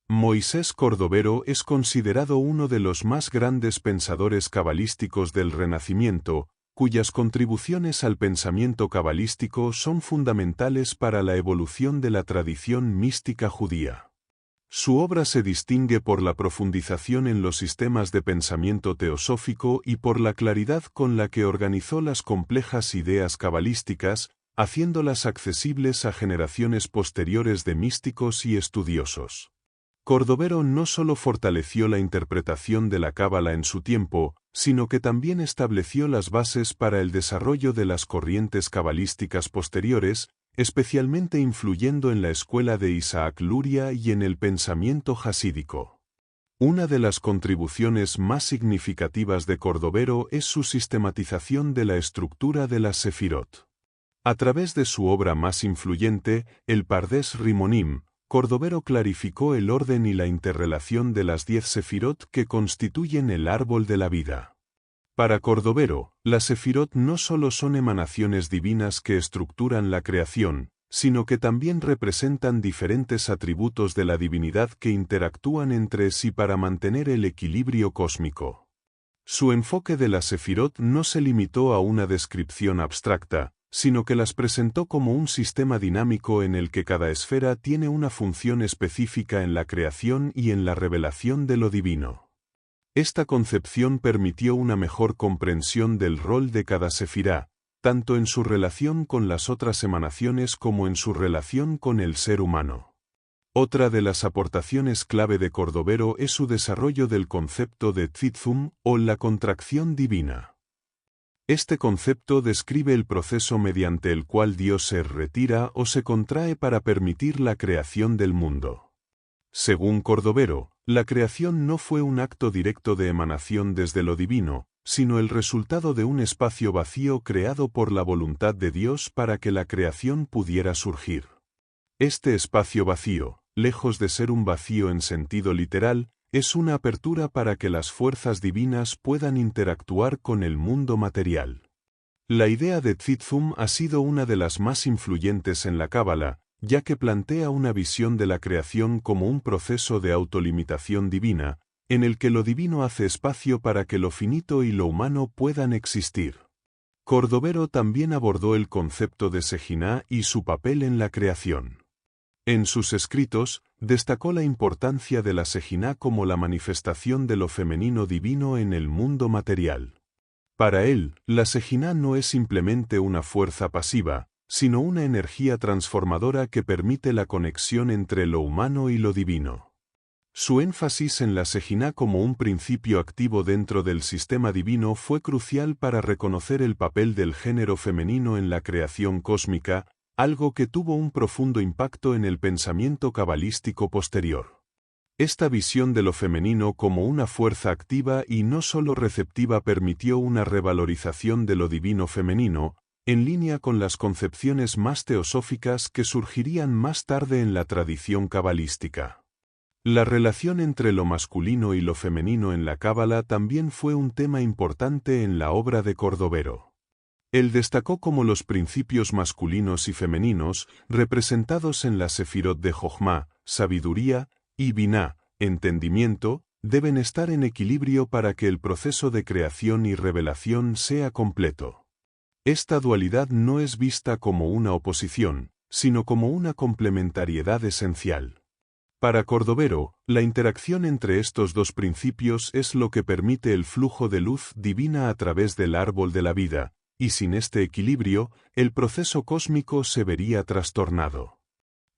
Moisés Cordovero es considerado uno de los más grandes pensadores cabalísticos del Renacimiento, cuyas contribuciones al pensamiento cabalístico son fundamentales para la evolución de la tradición mística judía. Su obra se distingue por la profundización en los sistemas de pensamiento teosófico y por la claridad con la que organizó las complejas ideas cabalísticas, haciéndolas accesibles a generaciones posteriores de místicos y estudiosos. Cordovero no solo fortaleció la interpretación de la Cábala en su tiempo, sino que también estableció las bases para el desarrollo de las corrientes cabalísticas posteriores, especialmente influyendo en la escuela de Isaac Luria y en el pensamiento jasídico. Una de las contribuciones más significativas de Cordovero es su sistematización de la estructura de la Sefirot. A través de su obra más influyente, el Pardes Rimonim, Cordovero clarificó el orden y la interrelación de las 10 Sefirot que constituyen el árbol de la vida. Para Cordovero, las Sefirot no solo son emanaciones divinas que estructuran la creación, sino que también representan diferentes atributos de la divinidad que interactúan entre sí para mantener el equilibrio cósmico. Su enfoque de las Sefirot no se limitó a una descripción abstracta, sino que las presentó como un sistema dinámico en el que cada esfera tiene una función específica en la creación y en la revelación de lo divino. Esta concepción permitió una mejor comprensión del rol de cada sefirá, tanto en su relación con las otras emanaciones como en su relación con el ser humano. Otra de las aportaciones clave de Cordovero es su desarrollo del concepto de Tzimtzum o la contracción divina. Este concepto describe el proceso mediante el cual Dios se retira o se contrae para permitir la creación del mundo. Según Cordovero, la creación no fue un acto directo de emanación desde lo divino, sino el resultado de un espacio vacío creado por la voluntad de Dios para que la creación pudiera surgir. Este espacio vacío, lejos de ser un vacío en sentido literal, es una apertura para que las fuerzas divinas puedan interactuar con el mundo material. La idea de Tzimtzum ha sido una de las más influyentes en la Cábala, ya que plantea una visión de la creación como un proceso de autolimitación divina, en el que lo divino hace espacio para que lo finito y lo humano puedan existir. Cordovero también abordó el concepto de Sejiná y su papel en la creación. En sus escritos, destacó la importancia de la Sejiná como la manifestación de lo femenino divino en el mundo material. Para él, la Sejiná no es simplemente una fuerza pasiva, sino una energía transformadora que permite la conexión entre lo humano y lo divino. Su énfasis en la Shejinah como un principio activo dentro del sistema divino fue crucial para reconocer el papel del género femenino en la creación cósmica, algo que tuvo un profundo impacto en el pensamiento cabalístico posterior. Esta visión de lo femenino como una fuerza activa y no solo receptiva permitió una revalorización de lo divino femenino, en línea con las concepciones más teosóficas que surgirían más tarde en la tradición cabalística. La relación entre lo masculino y lo femenino en la Cábala también fue un tema importante en la obra de Cordovero. Él destacó cómo los principios masculinos y femeninos, representados en la Sefirot de Jochma, sabiduría, y Biná, entendimiento, deben estar en equilibrio para que el proceso de creación y revelación sea completo. Esta dualidad no es vista como una oposición, sino como una complementariedad esencial. Para Cordovero, la interacción entre estos dos principios es lo que permite el flujo de luz divina a través del árbol de la vida, y sin este equilibrio, el proceso cósmico se vería trastornado.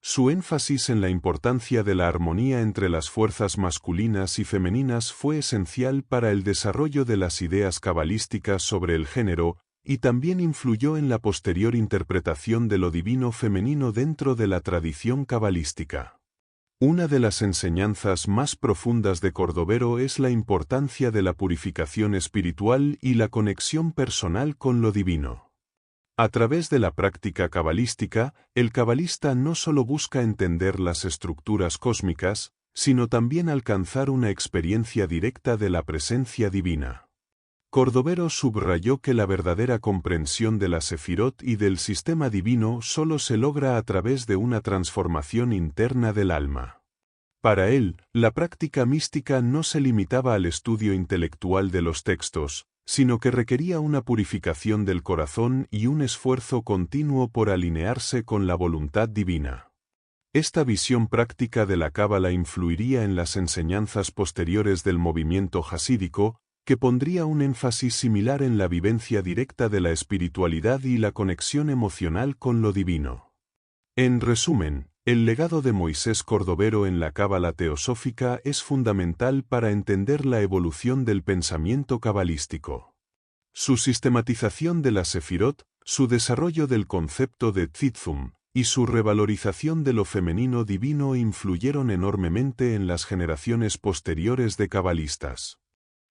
Su énfasis en la importancia de la armonía entre las fuerzas masculinas y femeninas fue esencial para el desarrollo de las ideas cabalísticas sobre el género, y también influyó en la posterior interpretación de lo divino femenino dentro de la tradición cabalística. Una de las enseñanzas más profundas de Cordovero es la importancia de la purificación espiritual y la conexión personal con lo divino. A través de la práctica cabalística, el cabalista no solo busca entender las estructuras cósmicas, sino también alcanzar una experiencia directa de la presencia divina. Cordovero subrayó que la verdadera comprensión de la Sefirot y del sistema divino solo se logra a través de una transformación interna del alma. Para él, la práctica mística no se limitaba al estudio intelectual de los textos, sino que requería una purificación del corazón y un esfuerzo continuo por alinearse con la voluntad divina. Esta visión práctica de la Cábala influiría en las enseñanzas posteriores del movimiento jasídico, que pondría un énfasis similar en la vivencia directa de la espiritualidad y la conexión emocional con lo divino. En resumen, el legado de Moisés Cordovero en la Cábala teosófica es fundamental para entender la evolución del pensamiento cabalístico. Su sistematización de la Sefirot, su desarrollo del concepto de Tzitzum, y su revalorización de lo femenino divino influyeron enormemente en las generaciones posteriores de cabalistas.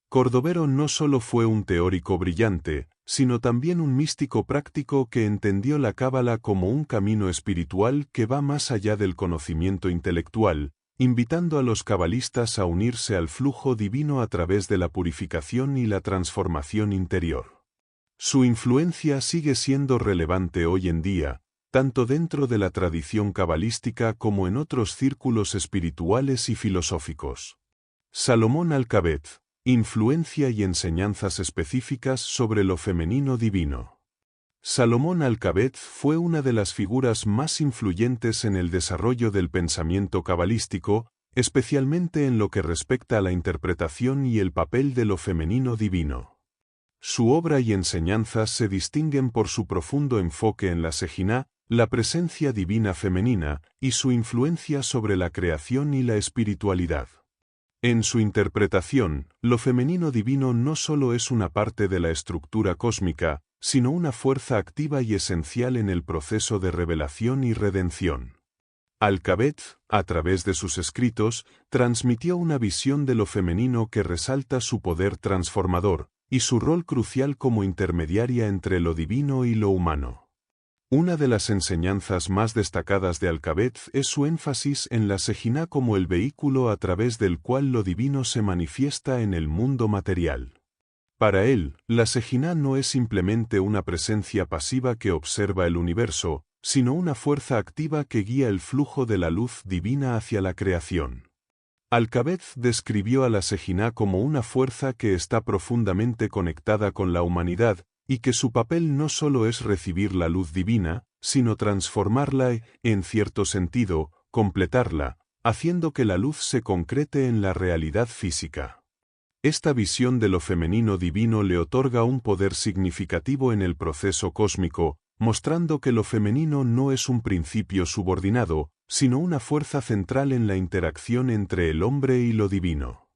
Cordovero no solo fue un teórico brillante, sino también un místico práctico que entendió la Cábala como un camino espiritual que va más allá del conocimiento intelectual, invitando a los cabalistas a unirse al flujo divino a través de la purificación y la transformación interior. Su influencia sigue siendo relevante hoy en día, tanto dentro de la tradición cabalística como en otros círculos espirituales y filosóficos. Salomón Alcabet. Influencia y enseñanzas específicas sobre lo femenino divino. Salomón Alcabet fue una de las figuras más influyentes en el desarrollo del pensamiento cabalístico, especialmente en lo que respecta a la interpretación y el papel de lo femenino divino. Su obra y enseñanzas se distinguen por su profundo enfoque en la Shejinah, la presencia divina femenina, y su influencia sobre la creación y la espiritualidad. En su interpretación, lo femenino divino no solo es una parte de la estructura cósmica, sino una fuerza activa y esencial en el proceso de revelación y redención. Alcabet, a través de sus escritos, transmitió una visión de lo femenino que resalta su poder transformador, y su rol crucial como intermediaria entre lo divino y lo humano. Una de las enseñanzas más destacadas de Alcabet es su énfasis en la Shejinah como el vehículo a través del cual lo divino se manifiesta en el mundo material. Para él, la Shejinah no es simplemente una presencia pasiva que observa el universo, sino una fuerza activa que guía el flujo de la luz divina hacia la creación. Alcabet describió a la Shejinah como una fuerza que está profundamente conectada con la humanidad, y que su papel no solo es recibir la luz divina, sino transformarla y, en cierto sentido, completarla, haciendo que la luz se concrete en la realidad física. Esta visión de lo femenino divino le otorga un poder significativo en el proceso cósmico, mostrando que lo femenino no es un principio subordinado, sino una fuerza central en la interacción entre el hombre y lo divino.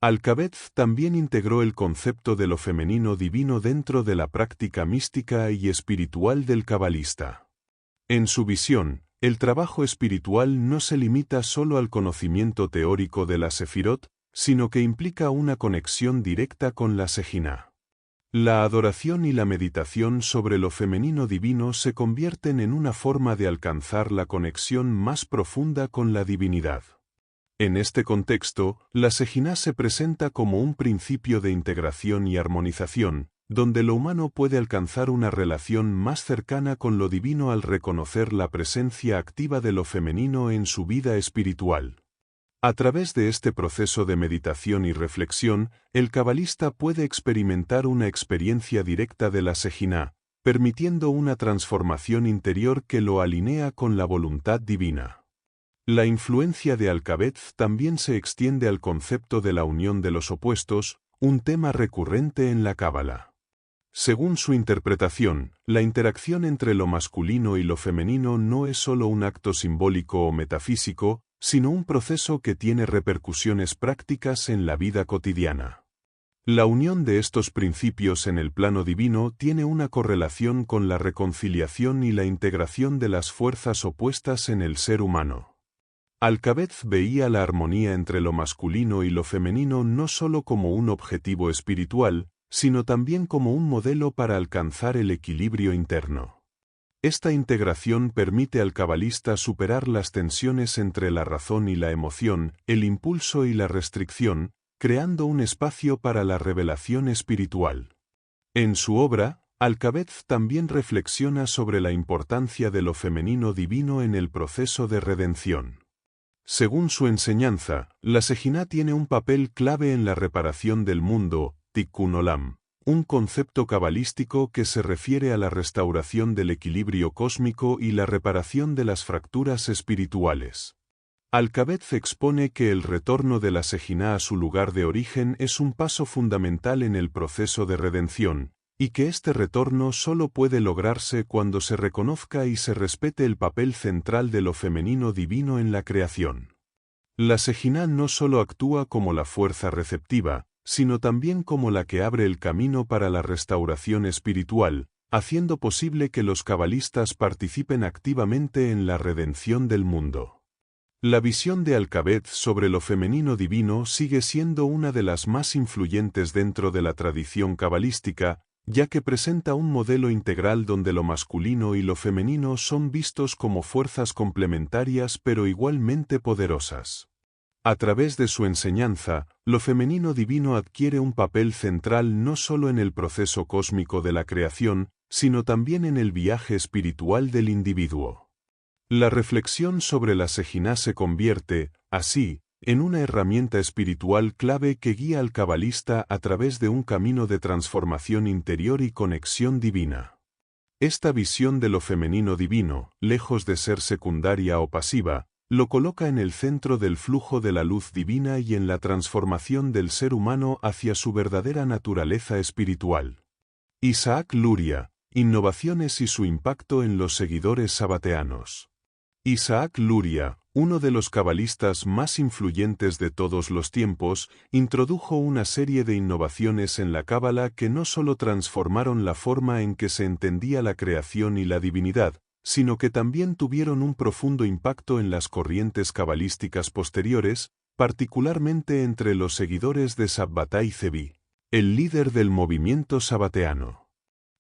Al-Kabeth también integró el concepto de lo femenino divino dentro de la práctica mística y espiritual del cabalista. En su visión, el trabajo espiritual no se limita solo al conocimiento teórico de la Sefirot, sino que implica una conexión directa con la Sejina. La adoración y la meditación sobre lo femenino divino se convierten en una forma de alcanzar la conexión más profunda con la divinidad. En este contexto, la Sejina se presenta como un principio de integración y armonización, donde lo humano puede alcanzar una relación más cercana con lo divino al reconocer la presencia activa de lo femenino en su vida espiritual. A través de este proceso de meditación y reflexión, el cabalista puede experimentar una experiencia directa de la Sejina, permitiendo una transformación interior que lo alinea con la voluntad divina. La influencia de Al-Kabeth también se extiende al concepto de la unión de los opuestos, un tema recurrente en la Cábala. Según su interpretación, la interacción entre lo masculino y lo femenino no es solo un acto simbólico o metafísico, sino un proceso que tiene repercusiones prácticas en la vida cotidiana. La unión de estos principios en el plano divino tiene una correlación con la reconciliación y la integración de las fuerzas opuestas en el ser humano. Al-Kabeth veía la armonía entre lo masculino y lo femenino no solo como un objetivo espiritual, sino también como un modelo para alcanzar el equilibrio interno. Esta integración permite al cabalista superar las tensiones entre la razón y la emoción, el impulso y la restricción, creando un espacio para la revelación espiritual. En su obra, Al-Kabeth también reflexiona sobre la importancia de lo femenino divino en el proceso de redención. Según su enseñanza, la Sejina tiene un papel clave en la reparación del mundo, Tikkun Olam, un concepto cabalístico que se refiere a la restauración del equilibrio cósmico y la reparación de las fracturas espirituales. Al-Kabeth expone que el retorno de la Sejina a su lugar de origen es un paso fundamental en el proceso de redención, y que este retorno solo puede lograrse cuando se reconozca y se respete el papel central de lo femenino divino en la creación. La Sejina no solo actúa como la fuerza receptiva, sino también como la que abre el camino para la restauración espiritual, haciendo posible que los cabalistas participen activamente en la redención del mundo. La visión de Al-Kabeth sobre lo femenino divino sigue siendo una de las más influyentes dentro de la tradición cabalística, ya que presenta un modelo integral donde lo masculino y lo femenino son vistos como fuerzas complementarias pero igualmente poderosas. A través de su enseñanza, lo femenino divino adquiere un papel central no solo en el proceso cósmico de la creación, sino también en el viaje espiritual del individuo. La reflexión sobre la Sejina se convierte, así, en una herramienta espiritual clave que guía al cabalista a través de un camino de transformación interior y conexión divina. Esta visión de lo femenino divino, lejos de ser secundaria o pasiva, lo coloca en el centro del flujo de la luz divina y en la transformación del ser humano hacia su verdadera naturaleza espiritual. Isaac Luria, Innovaciones y su impacto en los seguidores sabateanos. Isaac Luria, uno de los cabalistas más influyentes de todos los tiempos, introdujo una serie de innovaciones en la cábala que no solo transformaron la forma en que se entendía la creación y la divinidad, sino que también tuvieron un profundo impacto en las corrientes cabalísticas posteriores, particularmente entre los seguidores de Sabbatai Zevi, el líder del movimiento sabateano.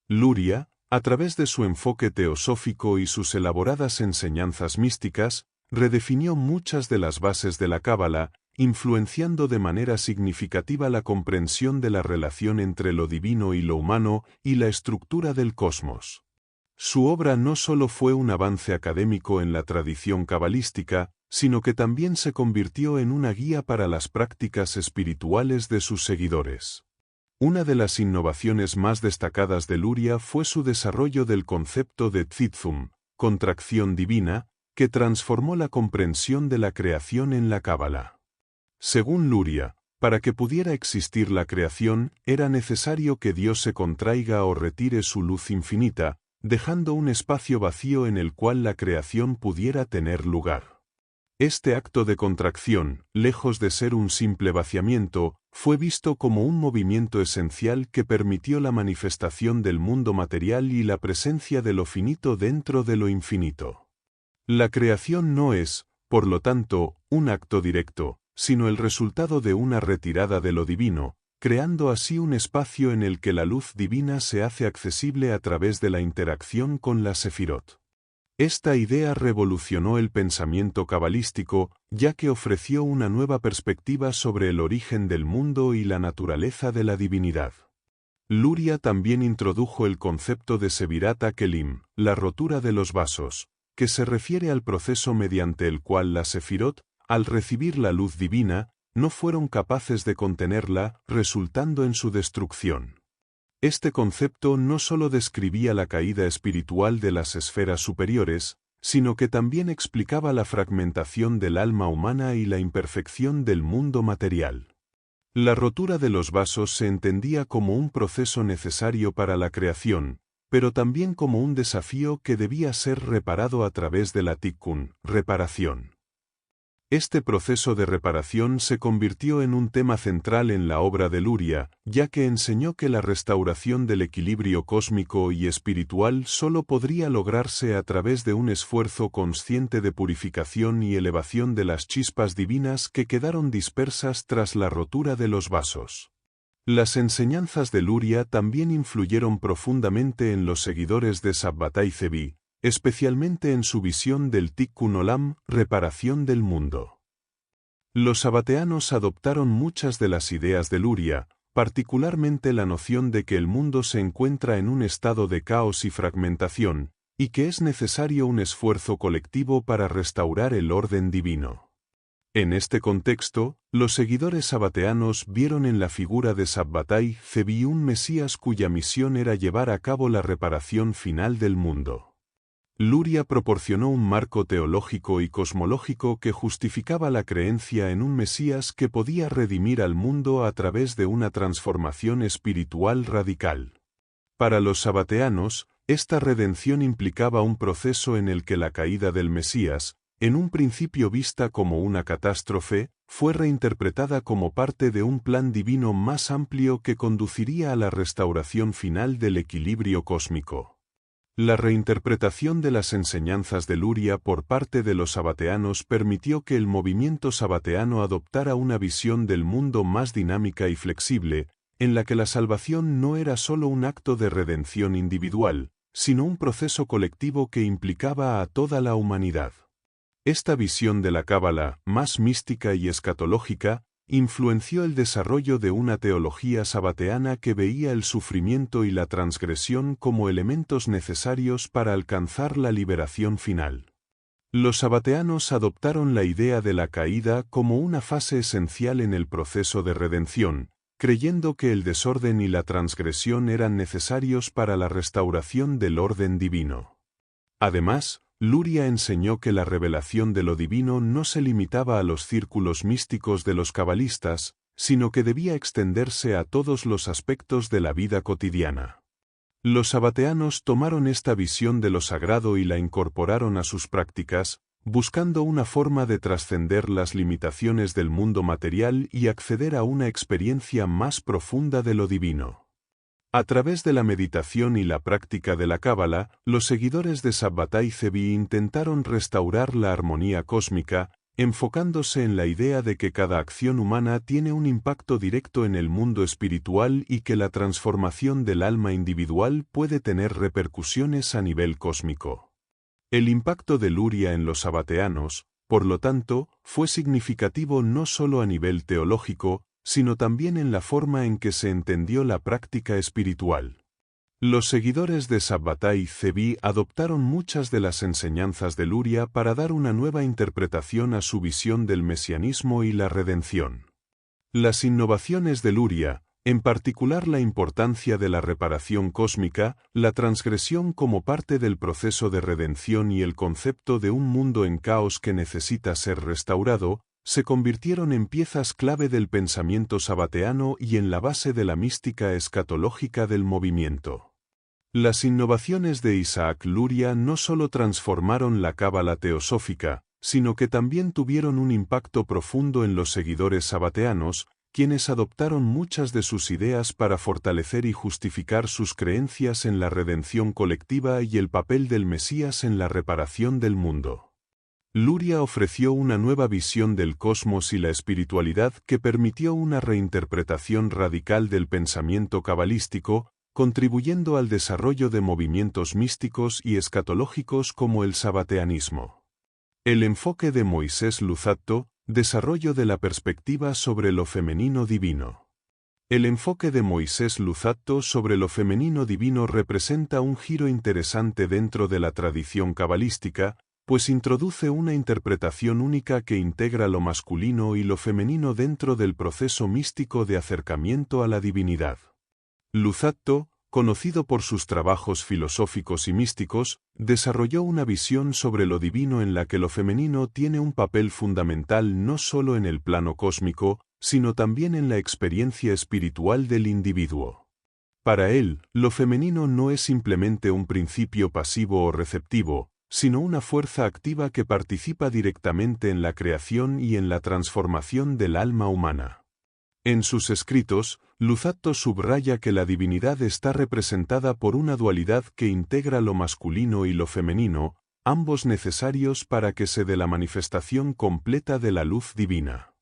Luria, a través de su enfoque teosófico y sus elaboradas enseñanzas místicas, redefinió muchas de las bases de la cábala, influenciando de manera significativa la comprensión de la relación entre lo divino y lo humano y la estructura del cosmos. Su obra no solo fue un avance académico en la tradición cabalística, sino que también se convirtió en una guía para las prácticas espirituales de sus seguidores. Una de las innovaciones más destacadas de Luria fue su desarrollo del concepto de Tzimtzum, contracción divina, que transformó la comprensión de la creación en la cábala. Según Luria, para que pudiera existir la creación, era necesario que Dios se contraiga o retire su luz infinita, dejando un espacio vacío en el cual la creación pudiera tener lugar. Este acto de contracción, lejos de ser un simple vaciamiento, fue visto como un movimiento esencial que permitió la manifestación del mundo material y la presencia de lo finito dentro de lo infinito. La creación no es, por lo tanto, un acto directo, sino el resultado de una retirada de lo divino, creando así un espacio en el que la luz divina se hace accesible a través de la interacción con la Sefirot. Esta idea revolucionó el pensamiento cabalístico, ya que ofreció una nueva perspectiva sobre el origen del mundo y la naturaleza de la divinidad. Luria también introdujo el concepto de Sevirat HaKelim, la rotura de los vasos, que se refiere al proceso mediante el cual la Sefirot, al recibir la luz divina, no fueron capaces de contenerla, resultando en su destrucción. Este concepto no solo describía la caída espiritual de las esferas superiores, sino que también explicaba la fragmentación del alma humana y la imperfección del mundo material. La rotura de los vasos se entendía como un proceso necesario para la creación, pero también como un desafío que debía ser reparado a través de la tikkun, reparación. Este proceso de reparación se convirtió en un tema central en la obra de Luria, ya que enseñó que la restauración del equilibrio cósmico y espiritual solo podría lograrse a través de un esfuerzo consciente de purificación y elevación de las chispas divinas que quedaron dispersas tras la rotura de los vasos. Las enseñanzas de Luria también influyeron profundamente en los seguidores de Sabbatai Zevi, especialmente en su visión del Tikkun Olam, reparación del mundo. Los sabateanos adoptaron muchas de las ideas de Luria, particularmente la noción de que el mundo se encuentra en un estado de caos y fragmentación, y que es necesario un esfuerzo colectivo para restaurar el orden divino. En este contexto, los seguidores sabateanos vieron en la figura de Sabbatai Zevi un Mesías cuya misión era llevar a cabo la reparación final del mundo. Luria proporcionó un marco teológico y cosmológico que justificaba la creencia en un Mesías que podía redimir al mundo a través de una transformación espiritual radical. Para los sabateanos, esta redención implicaba un proceso en el que la caída del Mesías, en un principio vista como una catástrofe, fue reinterpretada como parte de un plan divino más amplio que conduciría a la restauración final del equilibrio cósmico. La reinterpretación de las enseñanzas de Luria por parte de los sabateanos permitió que el movimiento sabateano adoptara una visión del mundo más dinámica y flexible, en la que la salvación no era solo un acto de redención individual, sino un proceso colectivo que implicaba a toda la humanidad. Esta visión de la Cábala, más mística y escatológica, influenció el desarrollo de una teología sabateana que veía el sufrimiento y la transgresión como elementos necesarios para alcanzar la liberación final. Los sabateanos adoptaron la idea de la caída como una fase esencial en el proceso de redención, creyendo que el desorden y la transgresión eran necesarios para la restauración del orden divino. Además, Luria enseñó que la revelación de lo divino no se limitaba a los círculos místicos de los cabalistas, sino que debía extenderse a todos los aspectos de la vida cotidiana. Los sabateanos tomaron esta visión de lo sagrado y la incorporaron a sus prácticas, buscando una forma de trascender las limitaciones del mundo material y acceder a una experiencia más profunda de lo divino. A través de la meditación y la práctica de la Cábala, los seguidores de Sabbatai Zevi intentaron restaurar la armonía cósmica, enfocándose en la idea de que cada acción humana tiene un impacto directo en el mundo espiritual y que la transformación del alma individual puede tener repercusiones a nivel cósmico. El impacto de Luria en los sabateanos, por lo tanto, fue significativo no solo a nivel teológico, sino también en la forma en que se entendió la práctica espiritual. Los seguidores de Sabbatai Zevi adoptaron muchas de las enseñanzas de Luria para dar una nueva interpretación a su visión del mesianismo y la redención. Las innovaciones de Luria, en particular la importancia de la reparación cósmica, la transgresión como parte del proceso de redención y el concepto de un mundo en caos que necesita ser restaurado, se convirtieron en piezas clave del pensamiento sabateano y en la base de la mística escatológica del movimiento. Las innovaciones de Isaac Luria no solo transformaron la cábala teosófica, sino que también tuvieron un impacto profundo en los seguidores sabateanos, quienes adoptaron muchas de sus ideas para fortalecer y justificar sus creencias en la redención colectiva y el papel del Mesías en la reparación del mundo. Luria ofreció una nueva visión del cosmos y la espiritualidad que permitió una reinterpretación radical del pensamiento cabalístico, contribuyendo al desarrollo de movimientos místicos y escatológicos como el sabateanismo. El enfoque de Moisés Luzzatto, desarrollo de la perspectiva sobre lo femenino divino. El enfoque de Moisés Luzzatto sobre lo femenino divino representa un giro interesante dentro de la tradición cabalística, pues introduce una interpretación única que integra lo masculino y lo femenino dentro del proceso místico de acercamiento a la divinidad. Luzzatto, conocido por sus trabajos filosóficos y místicos, desarrolló una visión sobre lo divino en la que lo femenino tiene un papel fundamental no solo en el plano cósmico, sino también en la experiencia espiritual del individuo. Para él, lo femenino no es simplemente un principio pasivo o receptivo, sino una fuerza activa que participa directamente en la creación y en la transformación del alma humana. En sus escritos, Luzzatto subraya que la divinidad está representada por una dualidad que integra lo masculino y lo femenino, ambos necesarios para que se dé la manifestación completa de la luz divina.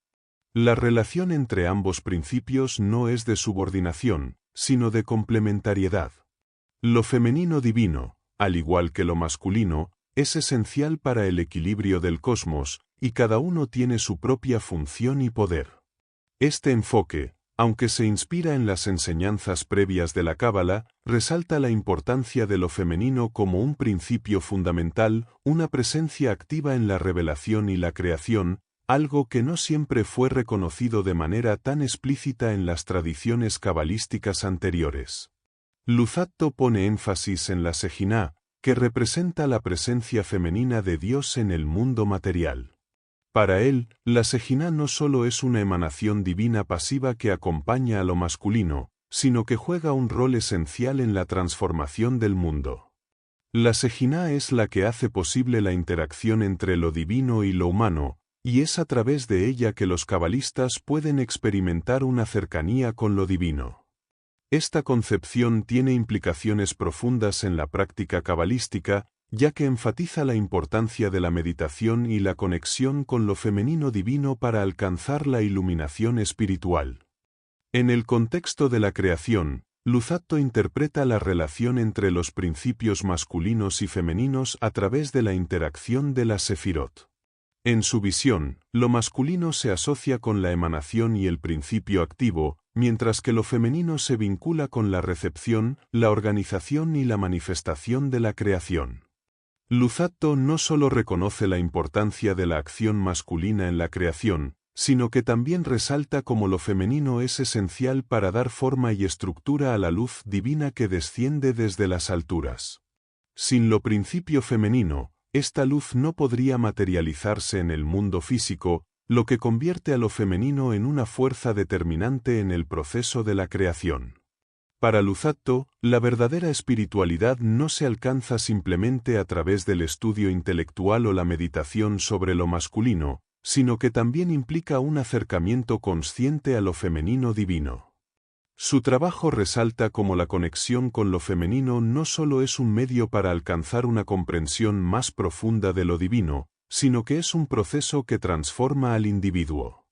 La relación entre ambos principios no es de subordinación, sino de complementariedad. Lo femenino divino, al igual que lo masculino, es esencial para el equilibrio del cosmos, y cada uno tiene su propia función y poder. Este enfoque, aunque se inspira en las enseñanzas previas de la cábala, resalta la importancia de lo femenino como un principio fundamental, una presencia activa en la revelación y la creación, algo que no siempre fue reconocido de manera tan explícita en las tradiciones cabalísticas anteriores. Luzzatto pone énfasis en la Sejina, que representa la presencia femenina de Dios en el mundo material. Para él, la Sejina no solo es una emanación divina pasiva que acompaña a lo masculino, sino que juega un rol esencial en la transformación del mundo. La Sejina es la que hace posible la interacción entre lo divino y lo humano, y es a través de ella que los cabalistas pueden experimentar una cercanía con lo divino. Esta concepción tiene implicaciones profundas en la práctica cabalística, ya que enfatiza la importancia de la meditación y la conexión con lo femenino divino para alcanzar la iluminación espiritual. En el contexto de la creación, Luzzatto interpreta la relación entre los principios masculinos y femeninos a través de la interacción de la Sefirot. En su visión, lo masculino se asocia con la emanación y el principio activo, mientras que lo femenino se vincula con la recepción, la organización y la manifestación de la creación. Luzzatto no solo reconoce la importancia de la acción masculina en la creación, sino que también resalta cómo lo femenino es esencial para dar forma y estructura a la luz divina que desciende desde las alturas. Sin lo principio femenino, esta luz no podría materializarse en el mundo físico, lo que convierte a lo femenino en una fuerza determinante en el proceso de la creación. Para Luzzatto, la verdadera espiritualidad no se alcanza simplemente a través del estudio intelectual o la meditación sobre lo masculino, sino que también implica un acercamiento consciente a lo femenino divino. Su trabajo resalta cómo la conexión con lo femenino no solo es un medio para alcanzar una comprensión más profunda de lo divino, sino que es un proceso que transforma al individuo.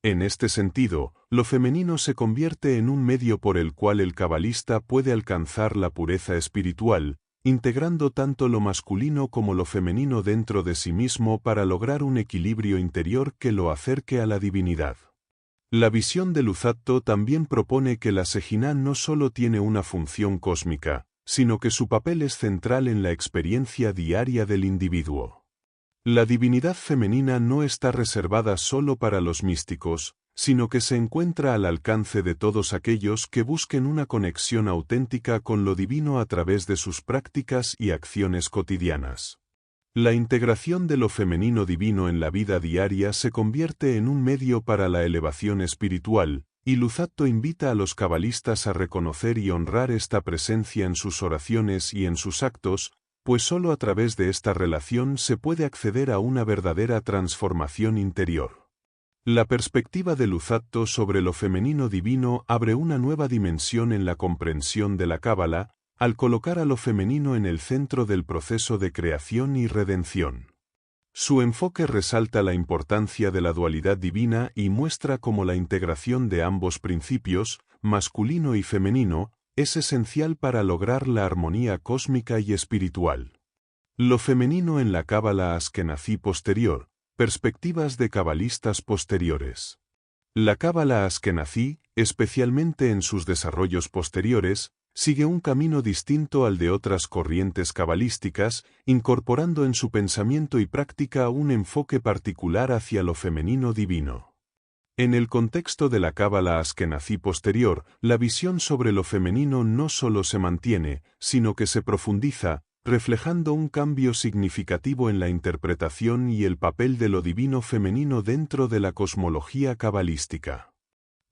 En este sentido, lo femenino se convierte en un medio por el cual el cabalista puede alcanzar la pureza espiritual, integrando tanto lo masculino como lo femenino dentro de sí mismo para lograr un equilibrio interior que lo acerque a la divinidad. La visión de Luzzatto también propone que la Sejina no solo tiene una función cósmica, sino que su papel es central en la experiencia diaria del individuo. La divinidad femenina no está reservada solo para los místicos, sino que se encuentra al alcance de todos aquellos que busquen una conexión auténtica con lo divino a través de sus prácticas y acciones cotidianas. La integración de lo femenino divino en la vida diaria se convierte en un medio para la elevación espiritual, Y Luzzatto invita a los cabalistas a reconocer y honrar esta presencia en sus oraciones y en sus actos, pues solo a través de esta relación se puede acceder a una verdadera transformación interior. La perspectiva de Luzzatto sobre lo femenino divino abre una nueva dimensión en la comprensión de la Cábala, al colocar a lo femenino en el centro del proceso de creación y redención. Su enfoque resalta la importancia de la dualidad divina y muestra cómo la integración de ambos principios, masculino y femenino, es esencial para lograr la armonía cósmica y espiritual. Lo femenino en la Cábala Askenazí posterior, perspectivas de cabalistas posteriores. La Cábala Askenazí, especialmente en sus desarrollos posteriores, sigue un camino distinto al de otras corrientes cabalísticas, incorporando en su pensamiento y práctica un enfoque particular hacia lo femenino divino. En el contexto de la Cábala Askenazí posterior, la visión sobre lo femenino no solo se mantiene, sino que se profundiza, reflejando un cambio significativo en la interpretación y el papel de lo divino femenino dentro de la cosmología cabalística.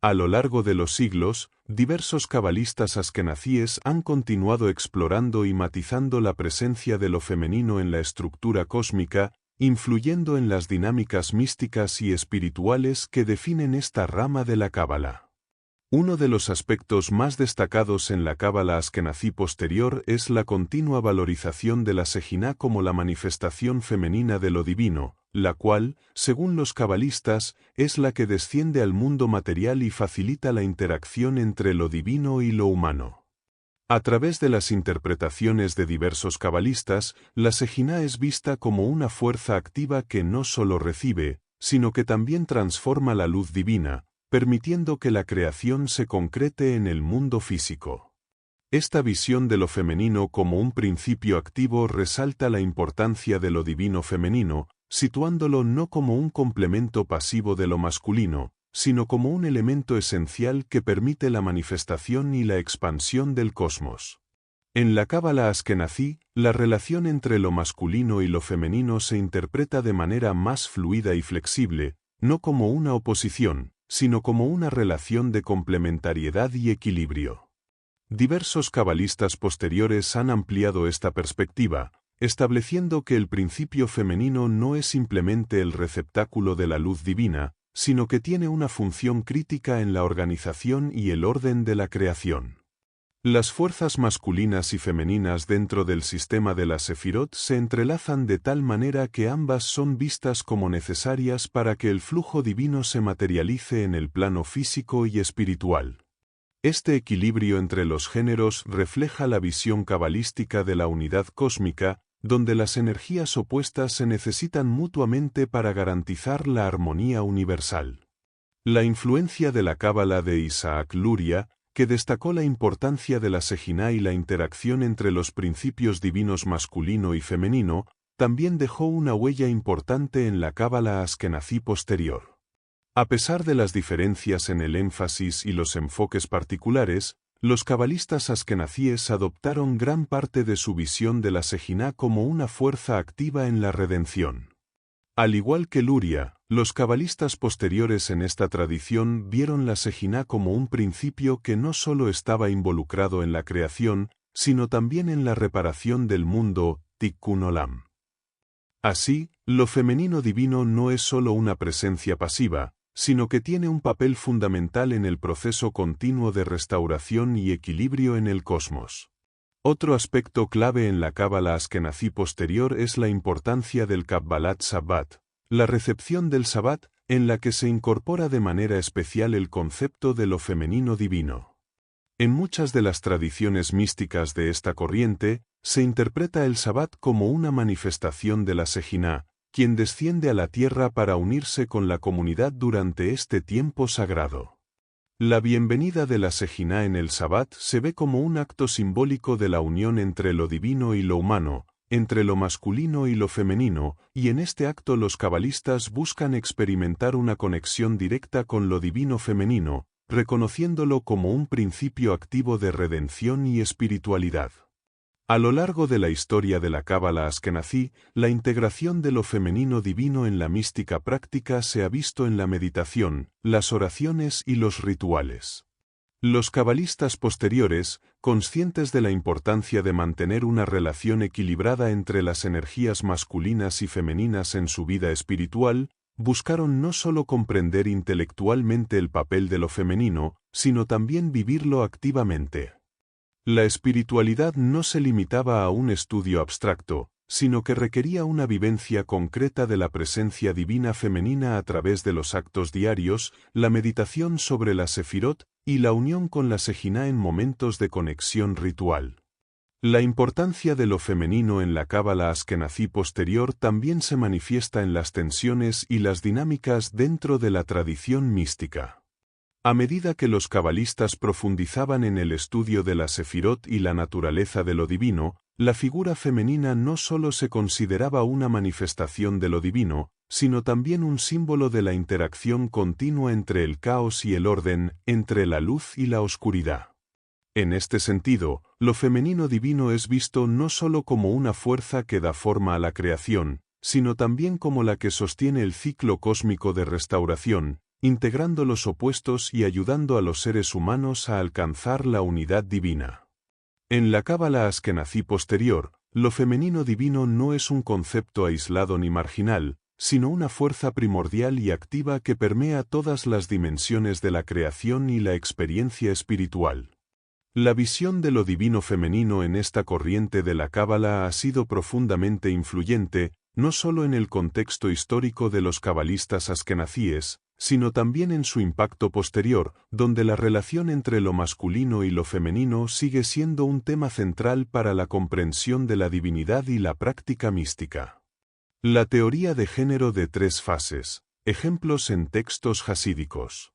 A lo largo de los siglos, diversos cabalistas askenazíes han continuado explorando y matizando la presencia de lo femenino en la estructura cósmica, influyendo en las dinámicas místicas y espirituales que definen esta rama de la Cábala. Uno de los aspectos más destacados en la Cábala Askenazí posterior es la continua valorización de la Sejina como la manifestación femenina de lo divino, la cual, según los cabalistas, es la que desciende al mundo material y facilita la interacción entre lo divino y lo humano. A través de las interpretaciones de diversos cabalistas, la Sejina es vista como una fuerza activa que no solo recibe, sino que también transforma la luz divina, permitiendo que la creación se concrete en el mundo físico. Esta visión de lo femenino como un principio activo resalta la importancia de lo divino femenino, situándolo no como un complemento pasivo de lo masculino, sino como un elemento esencial que permite la manifestación y la expansión del cosmos. En la Cábala Askenazí, la relación entre lo masculino y lo femenino se interpreta de manera más fluida y flexible, no como una oposición, sino como una relación de complementariedad y equilibrio. Diversos cabalistas posteriores han ampliado esta perspectiva, estableciendo que el principio femenino no es simplemente el receptáculo de la luz divina, sino que tiene una función crítica en la organización y el orden de la creación. Las fuerzas masculinas y femeninas dentro del sistema de la Sefirot se entrelazan de tal manera que ambas son vistas como necesarias para que el flujo divino se materialice en el plano físico y espiritual. Este equilibrio entre los géneros refleja la visión cabalística de la unidad cósmica, donde las energías opuestas se necesitan mutuamente para garantizar la armonía universal. La influencia de la Cábala de Isaac Luria, que destacó la importancia de la Sejina y la interacción entre los principios divinos masculino y femenino, también dejó una huella importante en la Cábala Askenazí posterior. A pesar de las diferencias en el énfasis y los enfoques particulares, los cabalistas askenazíes adoptaron gran parte de su visión de la Sejina como una fuerza activa en la redención. Al igual que Luria, los cabalistas posteriores en esta tradición vieron la Sejina como un principio que no solo estaba involucrado en la creación, sino también en la reparación del mundo, Tikkun Olam. Así, lo femenino divino no es solo una presencia pasiva, sino que tiene un papel fundamental en el proceso continuo de restauración y equilibrio en el cosmos. Otro aspecto clave en la Cábala Askenazí posterior es la importancia del Kabbalat Sabbat, la recepción del Sabbat, en la que se incorpora de manera especial el concepto de lo femenino divino. En muchas de las tradiciones místicas de esta corriente, se interpreta el Sabbat como una manifestación de la Sejina, quien desciende a la tierra para unirse con la comunidad durante este tiempo sagrado. La bienvenida de la Sejina en el Sabbat se ve como un acto simbólico de la unión entre lo divino y lo humano, entre lo masculino y lo femenino, y en este acto los cabalistas buscan experimentar una conexión directa con lo divino femenino, reconociéndolo como un principio activo de redención y espiritualidad. A lo largo de la historia de la Cábala askenazí, la integración de lo femenino divino en la mística práctica se ha visto en la meditación, las oraciones y los rituales. Los cabalistas posteriores, conscientes de la importancia de mantener una relación equilibrada entre las energías masculinas y femeninas en su vida espiritual, buscaron no solo comprender intelectualmente el papel de lo femenino, sino también vivirlo activamente. La espiritualidad no se limitaba a un estudio abstracto, sino que requería una vivencia concreta de la presencia divina femenina a través de los actos diarios, la meditación sobre la sefirot y la unión con la Sejina en momentos de conexión ritual. La importancia de lo femenino en la Cábala askenazí posterior también se manifiesta en las tensiones y las dinámicas dentro de la tradición mística. A medida que los cabalistas profundizaban en el estudio de la sefirot y la naturaleza de lo divino, la figura femenina no solo se consideraba una manifestación de lo divino, sino también un símbolo de la interacción continua entre el caos y el orden, entre la luz y la oscuridad. En este sentido, lo femenino divino es visto no solo como una fuerza que da forma a la creación, sino también como la que sostiene el ciclo cósmico de restauración, integrando los opuestos y ayudando a los seres humanos a alcanzar la unidad divina. En la Cábala askenazí posterior, lo femenino divino no es un concepto aislado ni marginal, sino una fuerza primordial y activa que permea todas las dimensiones de la creación y la experiencia espiritual. La visión de lo divino femenino en esta corriente de la Cábala ha sido profundamente influyente, no solo en el contexto histórico de los cabalistas askenazíes, sino también en su impacto posterior, donde la relación entre lo masculino y lo femenino sigue siendo un tema central para la comprensión de la divinidad y la práctica mística. La teoría de género de tres fases. Ejemplos en textos hasídicos.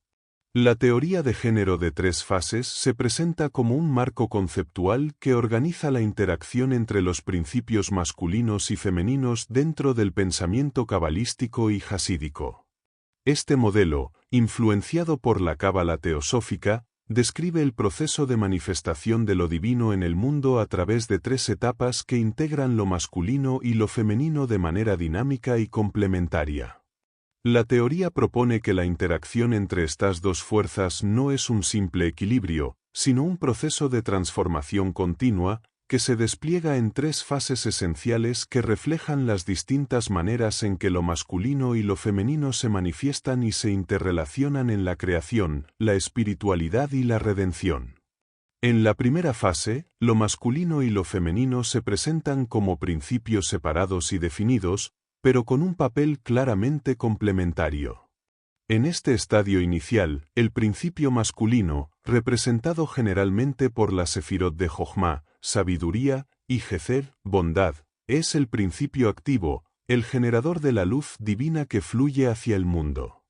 La teoría de género de tres fases se presenta como un marco conceptual que organiza la interacción entre los principios masculinos y femeninos dentro del pensamiento cabalístico y hasídico. Este modelo, influenciado por la cábala teosófica, describe el proceso de manifestación de lo divino en el mundo a través de tres etapas que integran lo masculino y lo femenino de manera dinámica y complementaria. La teoría propone que la interacción entre estas dos fuerzas no es un simple equilibrio, sino un proceso de transformación continua, que se despliega en tres fases esenciales que reflejan las distintas maneras en que lo masculino y lo femenino se manifiestan y se interrelacionan en la creación, la espiritualidad y la redención. En la primera fase, lo masculino y lo femenino se presentan como principios separados y definidos, pero con un papel claramente complementario. En este estadio inicial, el principio masculino, representado generalmente por la sefirot de Jochma, sabiduría, y Jezer, bondad, es el principio activo, el generador de la luz divina que fluye hacia el mundo.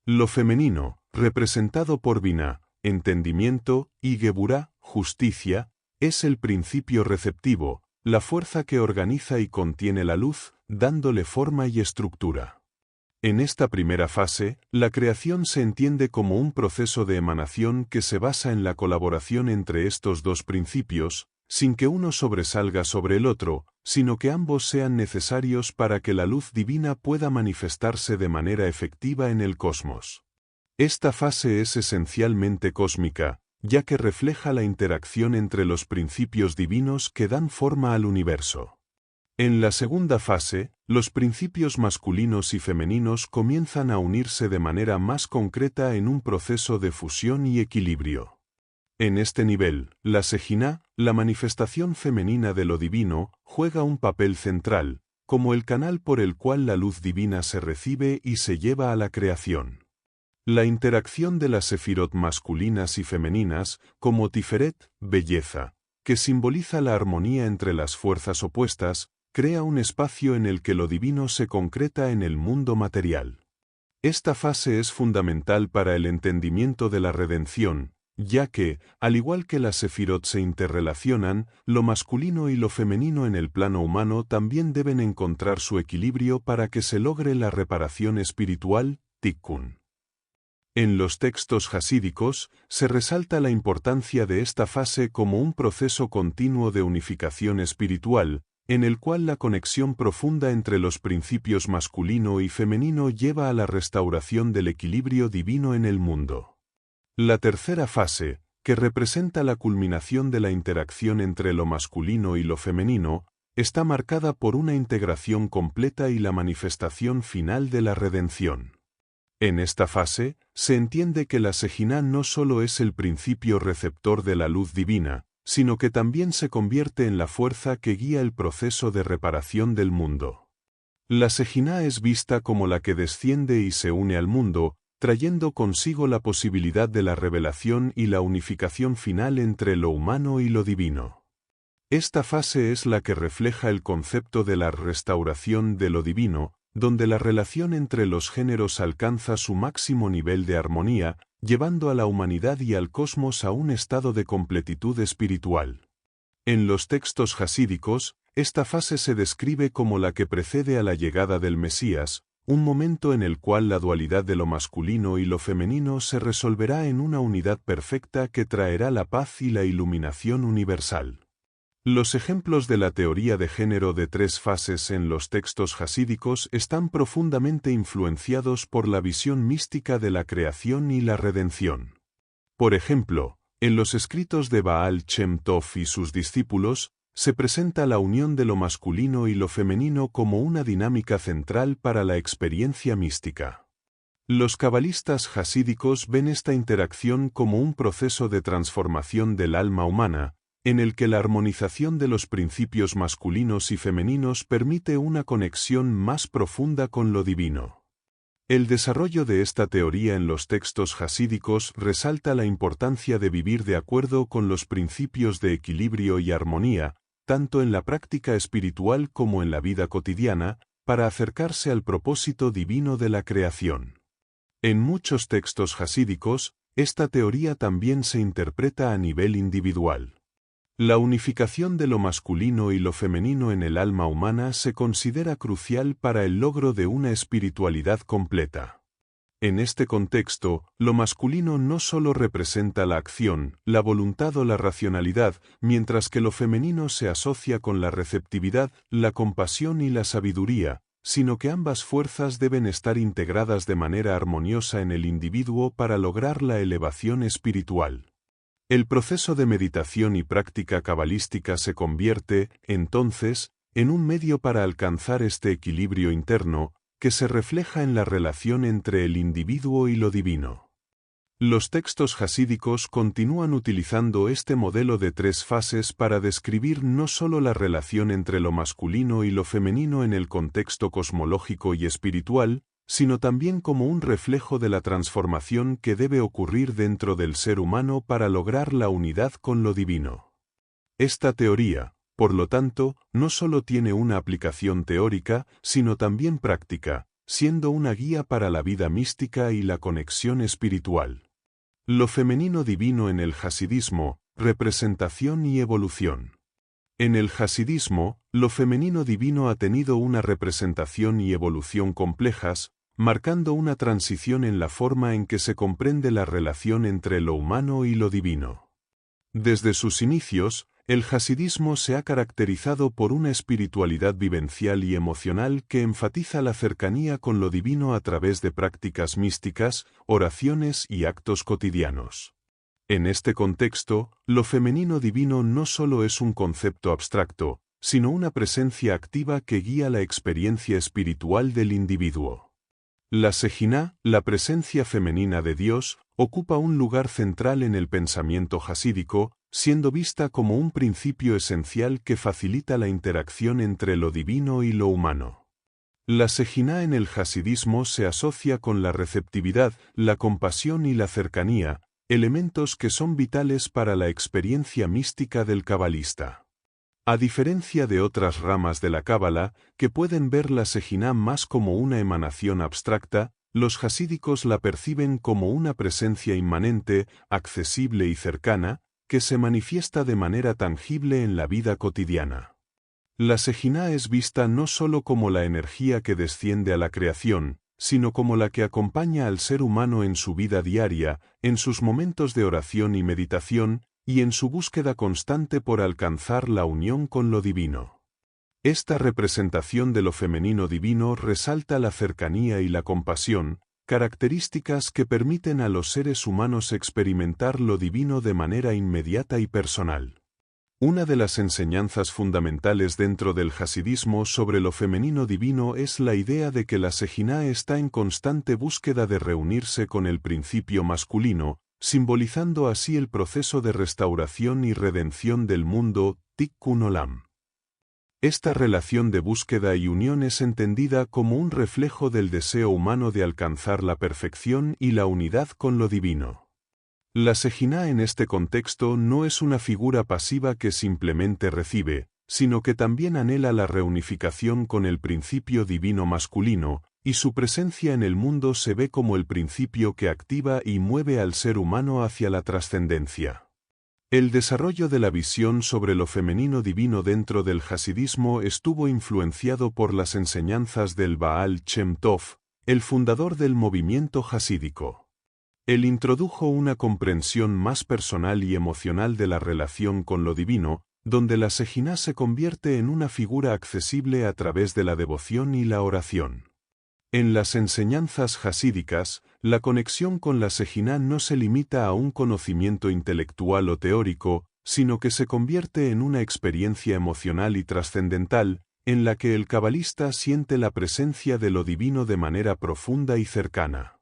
Lo femenino, representado por Binah, entendimiento, y Geburá, justicia, es el principio receptivo, la fuerza que organiza y contiene la luz, dándole forma y estructura. En esta primera fase, la creación se entiende como un proceso de emanación que se basa en la colaboración entre estos dos principios, sin que uno sobresalga sobre el otro, sino que ambos sean necesarios para que la luz divina pueda manifestarse de manera efectiva en el cosmos. Esta fase es esencialmente cósmica, ya que refleja la interacción entre los principios divinos que dan forma al universo. En la segunda fase, los principios masculinos y femeninos comienzan a unirse de manera más concreta en un proceso de fusión y equilibrio. En este nivel, la Sejina, la manifestación femenina de lo divino, juega un papel central, como el canal por el cual la luz divina se recibe y se lleva a la creación. La interacción de las sefirot masculinas y femeninas, como Tiferet, belleza, que simboliza la armonía entre las fuerzas opuestas, crea un espacio en el que lo divino se concreta en el mundo material. Esta fase es fundamental para el entendimiento de la redención, ya que, al igual que las sefirot se interrelacionan, lo masculino y lo femenino en el plano humano también deben encontrar su equilibrio para que se logre la reparación espiritual, tikkun. En los textos jasídicos, se resalta la importancia de esta fase como un proceso continuo de unificación espiritual, en el cual la conexión profunda entre los principios masculino y femenino lleva a la restauración del equilibrio divino en el mundo. La tercera fase, que representa la culminación de la interacción entre lo masculino y lo femenino, está marcada por una integración completa y la manifestación final de la redención. En esta fase, se entiende que la Sejina no solo es el principio receptor de la luz divina, sino que también se convierte en la fuerza que guía el proceso de reparación del mundo. La Sejina es vista como la que desciende y se une al mundo, trayendo consigo la posibilidad de la revelación y la unificación final entre lo humano y lo divino. Esta fase es la que refleja el concepto de la restauración de lo divino, donde la relación entre los géneros alcanza su máximo nivel de armonía, llevando a la humanidad y al cosmos a un estado de completitud espiritual. En los textos jasídicos, esta fase se describe como la que precede a la llegada del Mesías, un momento en el cual la dualidad de lo masculino y lo femenino se resolverá en una unidad perfecta que traerá la paz y la iluminación universal. Los ejemplos de la teoría de género de tres fases en los textos jasídicos están profundamente influenciados por la visión mística de la creación y la redención. Por ejemplo, en los escritos de Baal Shem Tov y sus discípulos, se presenta la unión de lo masculino y lo femenino como una dinámica central para la experiencia mística. Los cabalistas jasídicos ven esta interacción como un proceso de transformación del alma humana, en el que la armonización de los principios masculinos y femeninos permite una conexión más profunda con lo divino. El desarrollo de esta teoría en los textos jasídicos resalta la importancia de vivir de acuerdo con los principios de equilibrio y armonía, tanto en la práctica espiritual como en la vida cotidiana, para acercarse al propósito divino de la creación. En muchos textos jasídicos, esta teoría también se interpreta a nivel individual. La unificación de lo masculino y lo femenino en el alma humana se considera crucial para el logro de una espiritualidad completa. En este contexto, lo masculino no solo representa la acción, la voluntad o la racionalidad, mientras que lo femenino se asocia con la receptividad, la compasión y la sabiduría, sino que ambas fuerzas deben estar integradas de manera armoniosa en el individuo para lograr la elevación espiritual. El proceso de meditación y práctica cabalística se convierte, entonces, en un medio para alcanzar este equilibrio interno, que se refleja en la relación entre el individuo y lo divino. Los textos jasídicos continúan utilizando este modelo de tres fases para describir no solo la relación entre lo masculino y lo femenino en el contexto cosmológico y espiritual, sino también como un reflejo de la transformación que debe ocurrir dentro del ser humano para lograr la unidad con lo divino. Esta teoría, por lo tanto, no solo tiene una aplicación teórica, sino también práctica, siendo una guía para la vida mística y la conexión espiritual. Lo femenino divino en el hasidismo, representación y evolución. En el hasidismo, lo femenino divino ha tenido una representación y evolución complejas, marcando una transición en la forma en que se comprende la relación entre lo humano y lo divino. Desde sus inicios, el hasidismo se ha caracterizado por una espiritualidad vivencial y emocional que enfatiza la cercanía con lo divino a través de prácticas místicas, oraciones y actos cotidianos. En este contexto, lo femenino divino no solo es un concepto abstracto, sino una presencia activa que guía la experiencia espiritual del individuo. La Sejina, la presencia femenina de Dios, ocupa un lugar central en el pensamiento jasídico, siendo vista como un principio esencial que facilita la interacción entre lo divino y lo humano. La Sejina en el hasidismo se asocia con la receptividad, la compasión y la cercanía, elementos que son vitales para la experiencia mística del cabalista. A diferencia de otras ramas de la cábala, que pueden ver la Sejina más como una emanación abstracta, los hasídicos la perciben como una presencia inmanente, accesible y cercana, que se manifiesta de manera tangible en la vida cotidiana. La Sejina es vista no solo como la energía que desciende a la creación, sino como la que acompaña al ser humano en su vida diaria, en sus momentos de oración y meditación, y en su búsqueda constante por alcanzar la unión con lo divino. Esta representación de lo femenino divino resalta la cercanía y la compasión, características que permiten a los seres humanos experimentar lo divino de manera inmediata y personal. Una de las enseñanzas fundamentales dentro del hasidismo sobre lo femenino divino es la idea de que la Shejinah está en constante búsqueda de reunirse con el principio masculino, simbolizando así el proceso de restauración y redención del mundo, Tikkun Olam. Esta relación de búsqueda y unión es entendida como un reflejo del deseo humano de alcanzar la perfección y la unidad con lo divino. La Shejinah en este contexto no es una figura pasiva que simplemente recibe, sino que también anhela la reunificación con el principio divino masculino, y su presencia en el mundo se ve como el principio que activa y mueve al ser humano hacia la trascendencia. El desarrollo de la visión sobre lo femenino divino dentro del hasidismo estuvo influenciado por las enseñanzas del Baal Shem Tov, el fundador del movimiento hasídico. Él introdujo una comprensión más personal y emocional de la relación con lo divino, donde la Shejinah se convierte en una figura accesible a través de la devoción y la oración. En las enseñanzas hasídicas, la conexión con la Shejinah no se limita a un conocimiento intelectual o teórico, sino que se convierte en una experiencia emocional y trascendental, en la que el cabalista siente la presencia de lo divino de manera profunda y cercana.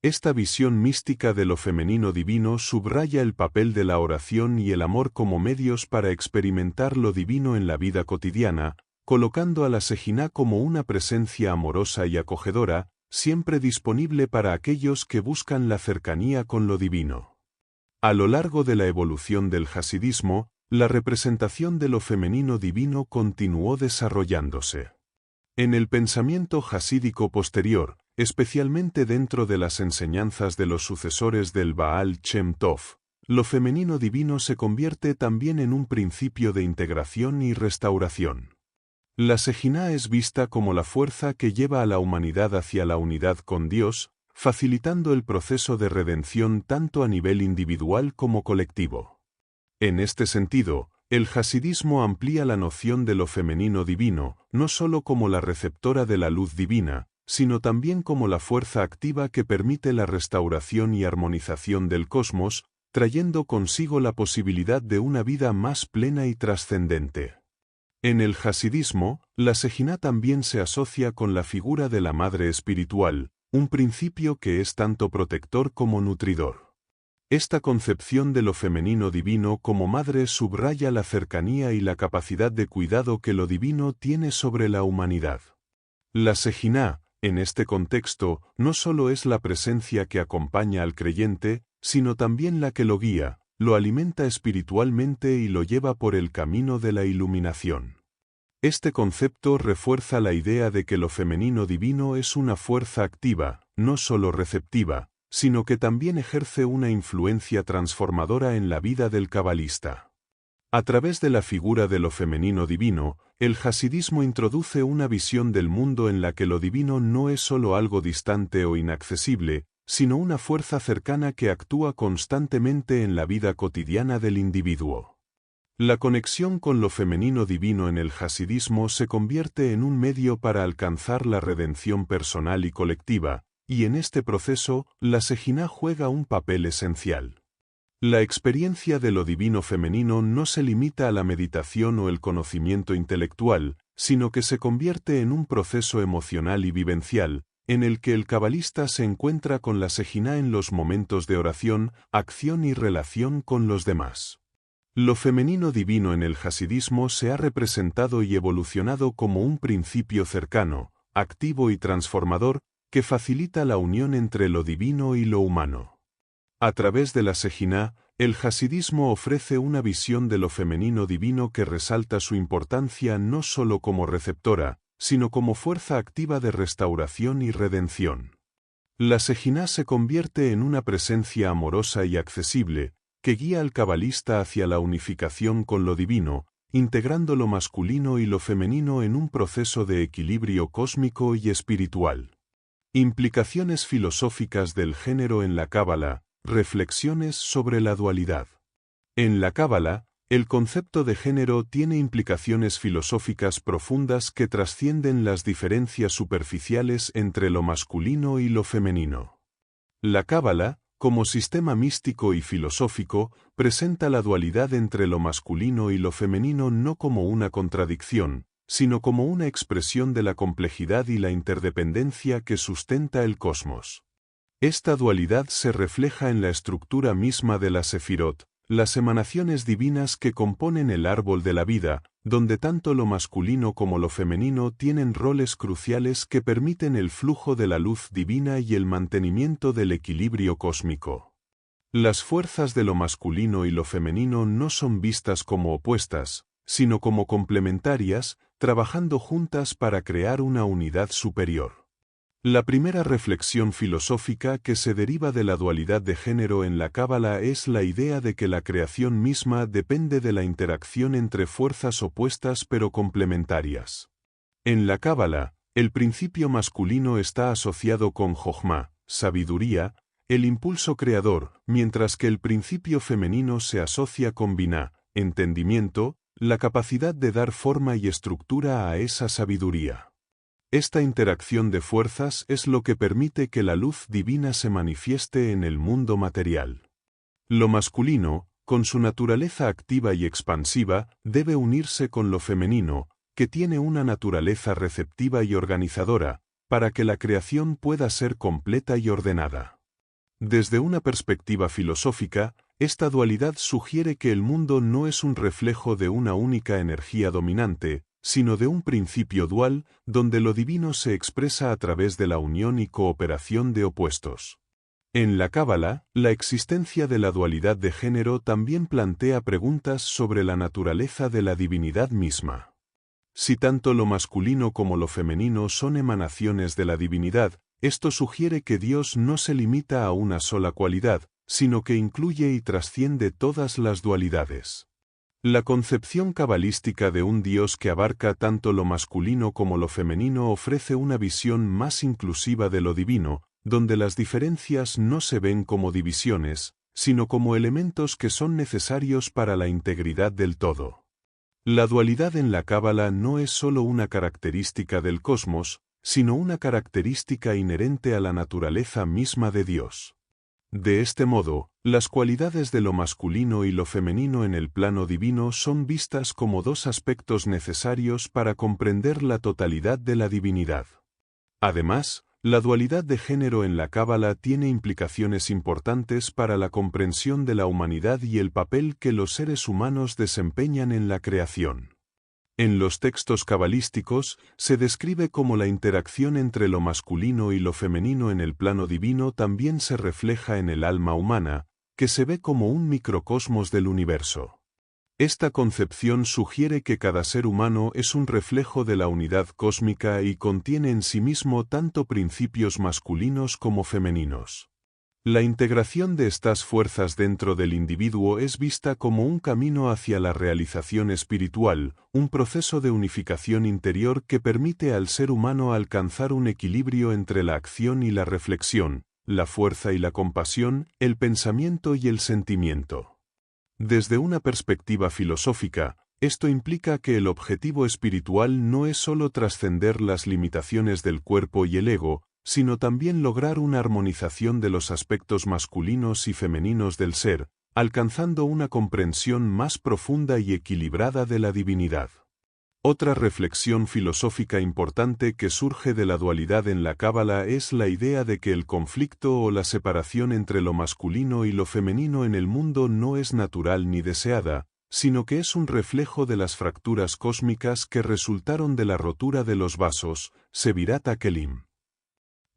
Esta visión mística de lo femenino divino subraya el papel de la oración y el amor como medios para experimentar lo divino en la vida cotidiana, colocando a la Shejinah como una presencia amorosa y acogedora, siempre disponible para aquellos que buscan la cercanía con lo divino. A lo largo de la evolución del hasidismo, la representación de lo femenino divino continuó desarrollándose. En el pensamiento hasídico posterior, especialmente dentro de las enseñanzas de los sucesores del Baal Shem Tov, lo femenino divino se convierte también en un principio de integración y restauración. La Shejinah es vista como la fuerza que lleva a la humanidad hacia la unidad con Dios, facilitando el proceso de redención tanto a nivel individual como colectivo. En este sentido, el hasidismo amplía la noción de lo femenino divino, no solo como la receptora de la luz divina, sino también como la fuerza activa que permite la restauración y armonización del cosmos, trayendo consigo la posibilidad de una vida más plena y trascendente. En el hasidismo, la Shejinah también se asocia con la figura de la madre espiritual, un principio que es tanto protector como nutridor. Esta concepción de lo femenino divino como madre subraya la cercanía y la capacidad de cuidado que lo divino tiene sobre la humanidad. La Shejinah, en este contexto, no solo es la presencia que acompaña al creyente, sino también la que lo guía, lo alimenta espiritualmente y lo lleva por el camino de la iluminación. Este concepto refuerza la idea de que lo femenino divino es una fuerza activa, no solo receptiva, sino que también ejerce una influencia transformadora en la vida del cabalista. A través de la figura de lo femenino divino, el hasidismo introduce una visión del mundo en la que lo divino no es solo algo distante o inaccesible, sino una fuerza cercana que actúa constantemente en la vida cotidiana del individuo. La conexión con lo femenino divino en el hasidismo se convierte en un medio para alcanzar la redención personal y colectiva, y en este proceso, la Shejinah juega un papel esencial. La experiencia de lo divino femenino no se limita a la meditación o el conocimiento intelectual, sino que se convierte en un proceso emocional y vivencial, en el que el cabalista se encuentra con la Shejinah en los momentos de oración, acción y relación con los demás. Lo femenino divino en el hasidismo se ha representado y evolucionado como un principio cercano, activo y transformador, que facilita la unión entre lo divino y lo humano. A través de la Shejinah, el hasidismo ofrece una visión de lo femenino divino que resalta su importancia no solo como receptora, sino como fuerza activa de restauración y redención. La Shejinah se convierte en una presencia amorosa y accesible, que guía al cabalista hacia la unificación con lo divino, integrando lo masculino y lo femenino en un proceso de equilibrio cósmico y espiritual. Implicaciones filosóficas del género en la Cábala, reflexiones sobre la dualidad. En la Cábala, el concepto de género tiene implicaciones filosóficas profundas que trascienden las diferencias superficiales entre lo masculino y lo femenino. La Cábala, como sistema místico y filosófico, presenta la dualidad entre lo masculino y lo femenino no como una contradicción, sino como una expresión de la complejidad y la interdependencia que sustenta el cosmos. Esta dualidad se refleja en la estructura misma de la Sefirot, las emanaciones divinas que componen el árbol de la vida, donde tanto lo masculino como lo femenino tienen roles cruciales que permiten el flujo de la luz divina y el mantenimiento del equilibrio cósmico. Las fuerzas de lo masculino y lo femenino no son vistas como opuestas, sino como complementarias, trabajando juntas para crear una unidad superior. La primera reflexión filosófica que se deriva de la dualidad de género en la Cábala es la idea de que la creación misma depende de la interacción entre fuerzas opuestas pero complementarias. En la Cábala, el principio masculino está asociado con Jochma, sabiduría, el impulso creador, mientras que el principio femenino se asocia con Biná, entendimiento, la capacidad de dar forma y estructura a esa sabiduría. Esta interacción de fuerzas es lo que permite que la luz divina se manifieste en el mundo material. Lo masculino, con su naturaleza activa y expansiva, debe unirse con lo femenino, que tiene una naturaleza receptiva y organizadora, para que la creación pueda ser completa y ordenada. Desde una perspectiva filosófica, esta dualidad sugiere que el mundo no es un reflejo de una única energía dominante, sino de un principio dual, donde lo divino se expresa a través de la unión y cooperación de opuestos. En la Cábala, la existencia de la dualidad de género también plantea preguntas sobre la naturaleza de la divinidad misma. Si tanto lo masculino como lo femenino son emanaciones de la divinidad, esto sugiere que Dios no se limita a una sola cualidad, sino que incluye y trasciende todas las dualidades. La concepción cabalística de un Dios que abarca tanto lo masculino como lo femenino ofrece una visión más inclusiva de lo divino, donde las diferencias no se ven como divisiones, sino como elementos que son necesarios para la integridad del todo. La dualidad en la Cábala no es solo una característica del cosmos, sino una característica inherente a la naturaleza misma de Dios. De este modo, las cualidades de lo masculino y lo femenino en el plano divino son vistas como dos aspectos necesarios para comprender la totalidad de la divinidad. Además, la dualidad de género en la Cábala tiene implicaciones importantes para la comprensión de la humanidad y el papel que los seres humanos desempeñan en la creación. En los textos cabalísticos, se describe cómo la interacción entre lo masculino y lo femenino en el plano divino también se refleja en el alma humana, que se ve como un microcosmos del universo. Esta concepción sugiere que cada ser humano es un reflejo de la unidad cósmica y contiene en sí mismo tanto principios masculinos como femeninos. La integración de estas fuerzas dentro del individuo es vista como un camino hacia la realización espiritual, un proceso de unificación interior que permite al ser humano alcanzar un equilibrio entre la acción y la reflexión, la fuerza y la compasión, el pensamiento y el sentimiento. Desde una perspectiva filosófica, esto implica que el objetivo espiritual no es solo trascender las limitaciones del cuerpo y el ego, sino también lograr una armonización de los aspectos masculinos y femeninos del ser, alcanzando una comprensión más profunda y equilibrada de la divinidad. Otra reflexión filosófica importante que surge de la dualidad en la Cábala es la idea de que el conflicto o la separación entre lo masculino y lo femenino en el mundo no es natural ni deseada, sino que es un reflejo de las fracturas cósmicas que resultaron de la rotura de los vasos, Sevirat HaKelim.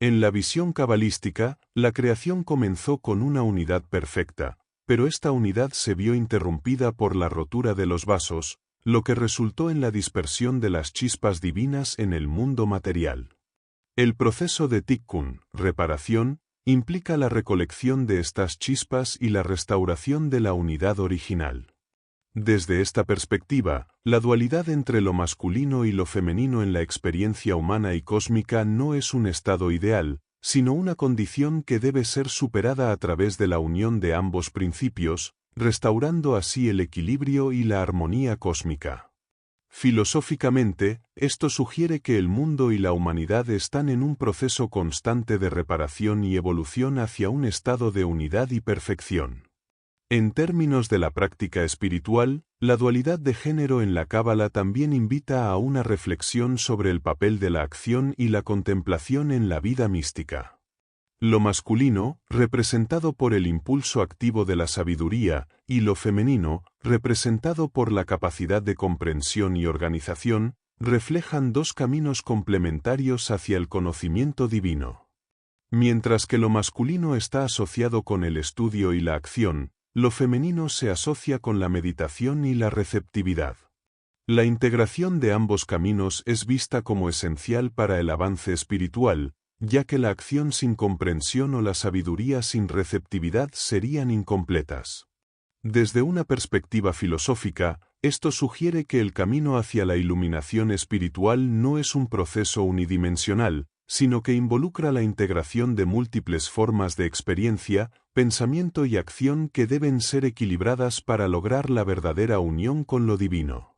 En la visión cabalística, la creación comenzó con una unidad perfecta, pero esta unidad se vio interrumpida por la rotura de los vasos, lo que resultó en la dispersión de las chispas divinas en el mundo material. El proceso de tikkun, reparación, implica la recolección de estas chispas y la restauración de la unidad original. Desde esta perspectiva, la dualidad entre lo masculino y lo femenino en la experiencia humana y cósmica no es un estado ideal, sino una condición que debe ser superada a través de la unión de ambos principios, restaurando así el equilibrio y la armonía cósmica. Filosóficamente, esto sugiere que el mundo y la humanidad están en un proceso constante de reparación y evolución hacia un estado de unidad y perfección. En términos de la práctica espiritual, la dualidad de género en la Cábala también invita a una reflexión sobre el papel de la acción y la contemplación en la vida mística. Lo masculino, representado por el impulso activo de la sabiduría, y lo femenino, representado por la capacidad de comprensión y organización, reflejan dos caminos complementarios hacia el conocimiento divino. Mientras que lo masculino está asociado con el estudio y la acción, lo femenino se asocia con la meditación y la receptividad. La integración de ambos caminos es vista como esencial para el avance espiritual, ya que la acción sin comprensión o la sabiduría sin receptividad serían incompletas. Desde una perspectiva filosófica, esto sugiere que el camino hacia la iluminación espiritual no es un proceso unidimensional, sino que involucra la integración de múltiples formas de experiencia, pensamiento y acción que deben ser equilibradas para lograr la verdadera unión con lo divino.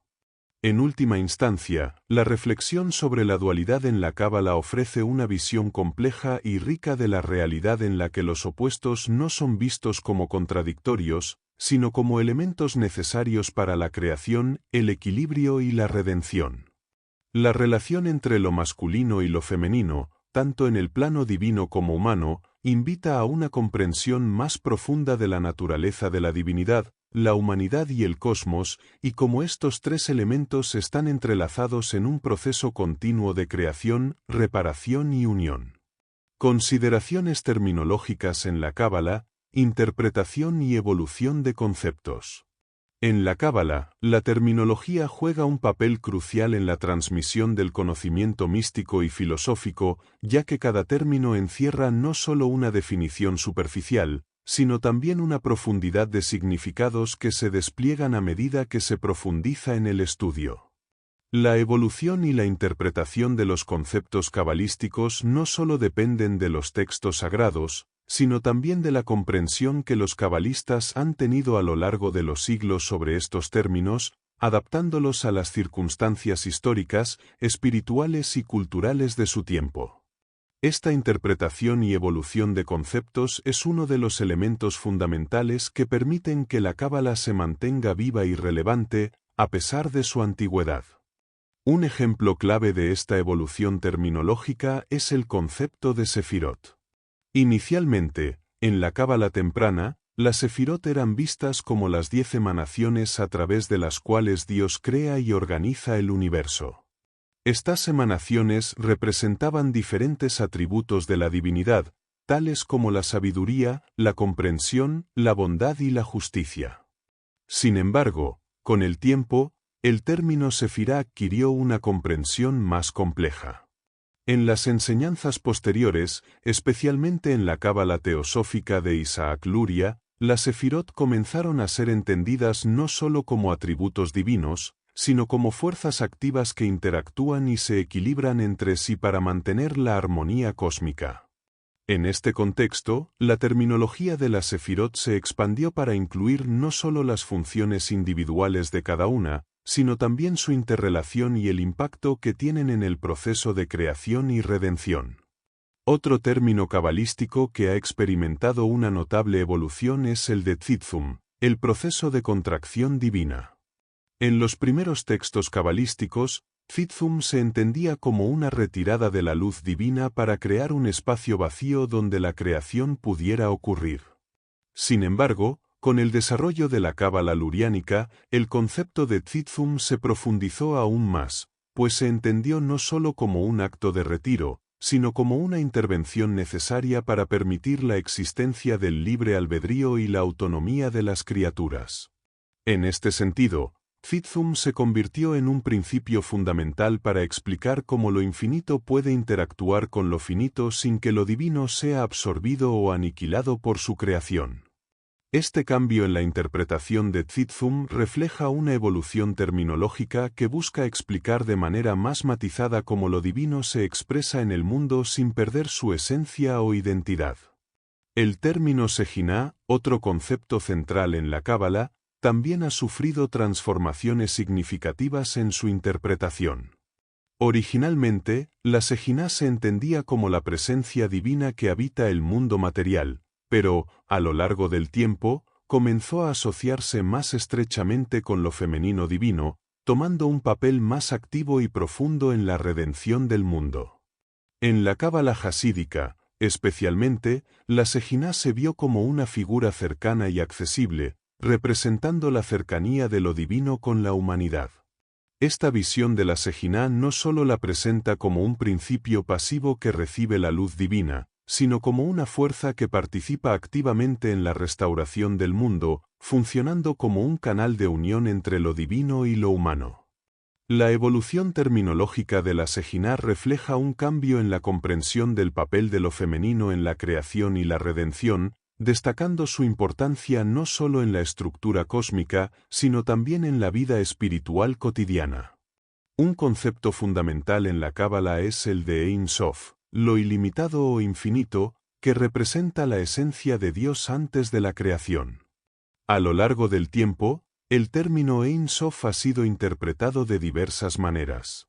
En última instancia, la reflexión sobre la dualidad en la Cábala ofrece una visión compleja y rica de la realidad en la que los opuestos no son vistos como contradictorios, sino como elementos necesarios para la creación, el equilibrio y la redención. La relación entre lo masculino y lo femenino, tanto en el plano divino como humano, invita a una comprensión más profunda de la naturaleza de la divinidad, la humanidad y el cosmos, y cómo estos tres elementos están entrelazados en un proceso continuo de creación, reparación y unión. Consideraciones terminológicas en la Cábala, interpretación y evolución de conceptos. En la Cábala, la terminología juega un papel crucial en la transmisión del conocimiento místico y filosófico, ya que cada término encierra no solo una definición superficial, sino también una profundidad de significados que se despliegan a medida que se profundiza en el estudio. La evolución y la interpretación de los conceptos cabalísticos no solo dependen de los textos sagrados, sino también de la comprensión que los cabalistas han tenido a lo largo de los siglos sobre estos términos, adaptándolos a las circunstancias históricas, espirituales y culturales de su tiempo. Esta interpretación y evolución de conceptos es uno de los elementos fundamentales que permiten que la Cábala se mantenga viva y relevante, a pesar de su antigüedad. Un ejemplo clave de esta evolución terminológica es el concepto de Sefirot. Inicialmente, en la Cábala temprana, las Sefirot eran vistas como las 10 emanaciones a través de las cuales Dios crea y organiza el universo. Estas emanaciones representaban diferentes atributos de la divinidad, tales como la sabiduría, la comprensión, la bondad y la justicia. Sin embargo, con el tiempo, el término Sefirá adquirió una comprensión más compleja. En las enseñanzas posteriores, especialmente en la Cábala teosófica de Isaac Luria, las Sefirot comenzaron a ser entendidas no solo como atributos divinos, sino como fuerzas activas que interactúan y se equilibran entre sí para mantener la armonía cósmica. En este contexto, la terminología de las Sefirot se expandió para incluir no solo las funciones individuales de cada una, sino también su interrelación y el impacto que tienen en el proceso de creación y redención. Otro término cabalístico que ha experimentado una notable evolución es el de Tzimtzum, el proceso de contracción divina. En los primeros textos cabalísticos, Tzimtzum se entendía como una retirada de la luz divina para crear un espacio vacío donde la creación pudiera ocurrir. Sin embargo, con el desarrollo de la Cábala luriánica, el concepto de Tzimtzum se profundizó aún más, pues se entendió no solo como un acto de retiro, sino como una intervención necesaria para permitir la existencia del libre albedrío y la autonomía de las criaturas. En este sentido, Tzimtzum se convirtió en un principio fundamental para explicar cómo lo infinito puede interactuar con lo finito sin que lo divino sea absorbido o aniquilado por su creación. Este cambio en la interpretación de Tzimtzum refleja una evolución terminológica que busca explicar de manera más matizada cómo lo divino se expresa en el mundo sin perder su esencia o identidad. El término Shejinah, otro concepto central en la Cábala, también ha sufrido transformaciones significativas en su interpretación. Originalmente, la Shejinah se entendía como la presencia divina que habita el mundo material, pero, a lo largo del tiempo, comenzó a asociarse más estrechamente con lo femenino divino, tomando un papel más activo y profundo en la redención del mundo. En la Cábala jasídica, especialmente, la Shejinah se vio como una figura cercana y accesible, representando la cercanía de lo divino con la humanidad. Esta visión de la Shejinah no solo la presenta como un principio pasivo que recibe la luz divina, sino como una fuerza que participa activamente en la restauración del mundo, funcionando como un canal de unión entre lo divino y lo humano. La evolución terminológica de la Shejinah refleja un cambio en la comprensión del papel de lo femenino en la creación y la redención, destacando su importancia no solo en la estructura cósmica, sino también en la vida espiritual cotidiana. Un concepto fundamental en la Cábala es el de Ein Sof, lo ilimitado o infinito, que representa la esencia de Dios antes de la creación. A lo largo del tiempo, el término Ein Sof ha sido interpretado de diversas maneras.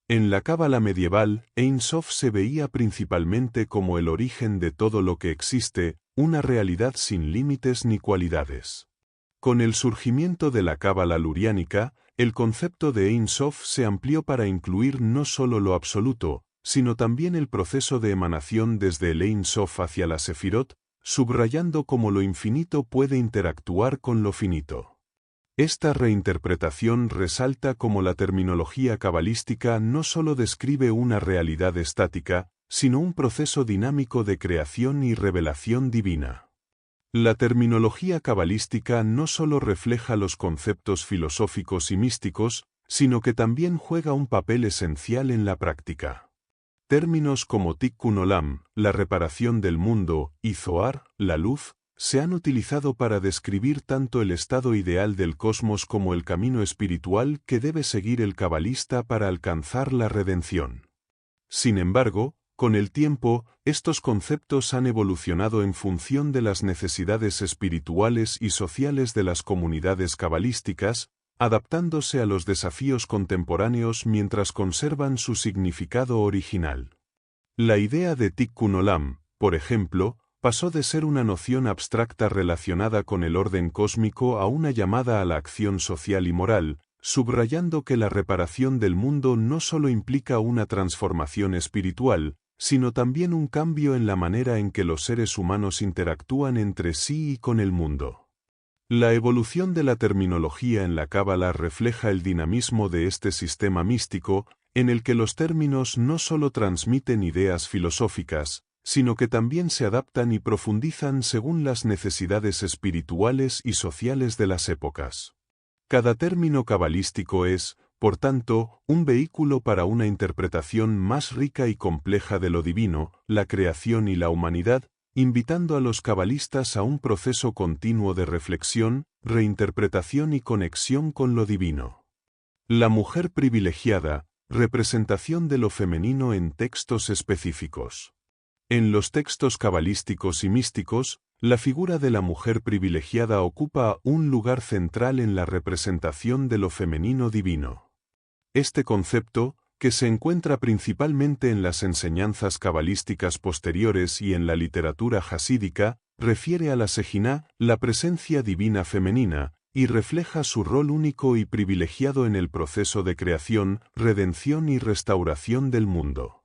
En la Cábala medieval, Ein Sof se veía principalmente como el origen de todo lo que existe, una realidad sin límites ni cualidades. Con el surgimiento de la Cábala luriánica, el concepto de Ein Sof se amplió para incluir no solo lo absoluto, sino también el proceso de emanación desde el Ein Sof hacia la Sefirot, subrayando cómo lo infinito puede interactuar con lo finito. Esta reinterpretación resalta cómo la terminología cabalística no solo describe una realidad estática, sino un proceso dinámico de creación y revelación divina. La terminología cabalística no solo refleja los conceptos filosóficos y místicos, sino que también juega un papel esencial en la práctica. Términos como Tikkun Olam, la reparación del mundo, y Zohar, la luz, se han utilizado para describir tanto el estado ideal del cosmos como el camino espiritual que debe seguir el cabalista para alcanzar la redención. Sin embargo, con el tiempo, estos conceptos han evolucionado en función de las necesidades espirituales y sociales de las comunidades cabalísticas, adaptándose a los desafíos contemporáneos mientras conservan su significado original. La idea de Tikkun Olam, por ejemplo, pasó de ser una noción abstracta relacionada con el orden cósmico a una llamada a la acción social y moral, subrayando que la reparación del mundo no solo implica una transformación espiritual, sino también un cambio en la manera en que los seres humanos interactúan entre sí y con el mundo. La evolución de la terminología en la Cábala refleja el dinamismo de este sistema místico, en el que los términos no solo transmiten ideas filosóficas, sino que también se adaptan y profundizan según las necesidades espirituales y sociales de las épocas. Cada término cabalístico es, por tanto, un vehículo para una interpretación más rica y compleja de lo divino, la creación y la humanidad, invitando a los cabalistas a un proceso continuo de reflexión, reinterpretación y conexión con lo divino. La mujer privilegiada, representación de lo femenino en textos específicos. En los textos cabalísticos y místicos, la figura de la mujer privilegiada ocupa un lugar central en la representación de lo femenino divino. Este concepto, que se encuentra principalmente en las enseñanzas cabalísticas posteriores y en la literatura jasídica, refiere a la Shejinah, la presencia divina femenina, y refleja su rol único y privilegiado en el proceso de creación, redención y restauración del mundo.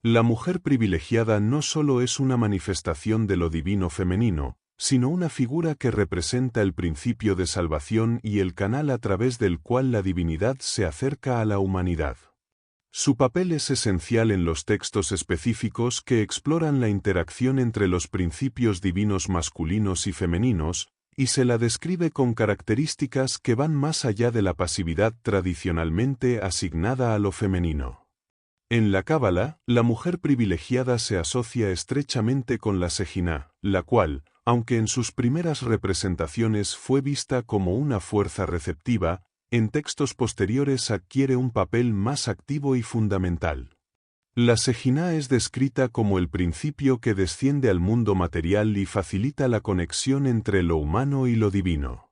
La mujer privilegiada no solo es una manifestación de lo divino femenino, sino una figura que representa el principio de salvación y el canal a través del cual la divinidad se acerca a la humanidad. Su papel es esencial en los textos específicos que exploran la interacción entre los principios divinos masculinos y femeninos, y se la describe con características que van más allá de la pasividad tradicionalmente asignada a lo femenino. En la Cábala, la mujer privilegiada se asocia estrechamente con la Shejinah, la cual, aunque en sus primeras representaciones fue vista como una fuerza receptiva, en textos posteriores adquiere un papel más activo y fundamental. La Shejinah es descrita como el principio que desciende al mundo material y facilita la conexión entre lo humano y lo divino.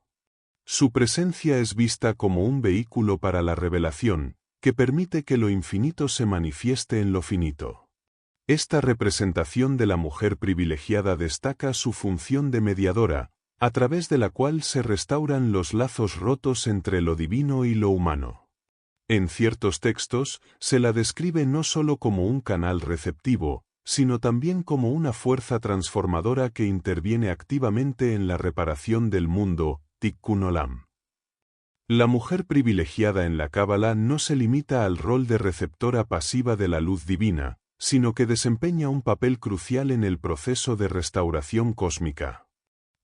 Su presencia es vista como un vehículo para la revelación, que permite que lo infinito se manifieste en lo finito. Esta representación de la mujer privilegiada destaca su función de mediadora, a través de la cual se restauran los lazos rotos entre lo divino y lo humano. En ciertos textos, se la describe no solo como un canal receptivo, sino también como una fuerza transformadora que interviene activamente en la reparación del mundo, Tikkun Olam. La mujer privilegiada en la Cábala no se limita al rol de receptora pasiva de la luz divina, sino que desempeña un papel crucial en el proceso de restauración cósmica.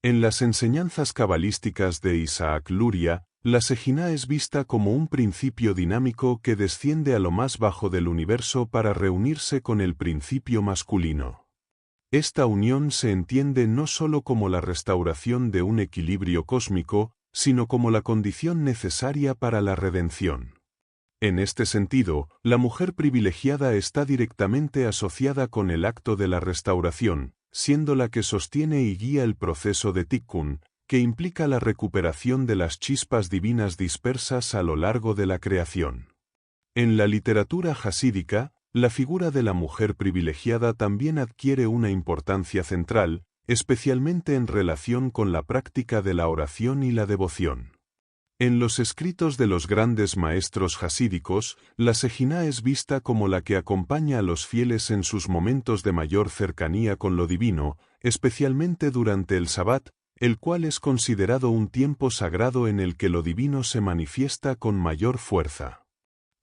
En las enseñanzas cabalísticas de Isaac Luria, la Shejinah es vista como un principio dinámico que desciende a lo más bajo del universo para reunirse con el principio masculino. Esta unión se entiende no solo como la restauración de un equilibrio cósmico, sino como la condición necesaria para la redención. En este sentido, la mujer privilegiada está directamente asociada con el acto de la restauración, siendo la que sostiene y guía el proceso de Tikkun, que implica la recuperación de las chispas divinas dispersas a lo largo de la creación. En la literatura jasídica, la figura de la mujer privilegiada también adquiere una importancia central, especialmente en relación con la práctica de la oración y la devoción. En los escritos de los grandes maestros jasídicos, la Shejinah es vista como la que acompaña a los fieles en sus momentos de mayor cercanía con lo divino, especialmente durante el Sabbat, el cual es considerado un tiempo sagrado en el que lo divino se manifiesta con mayor fuerza.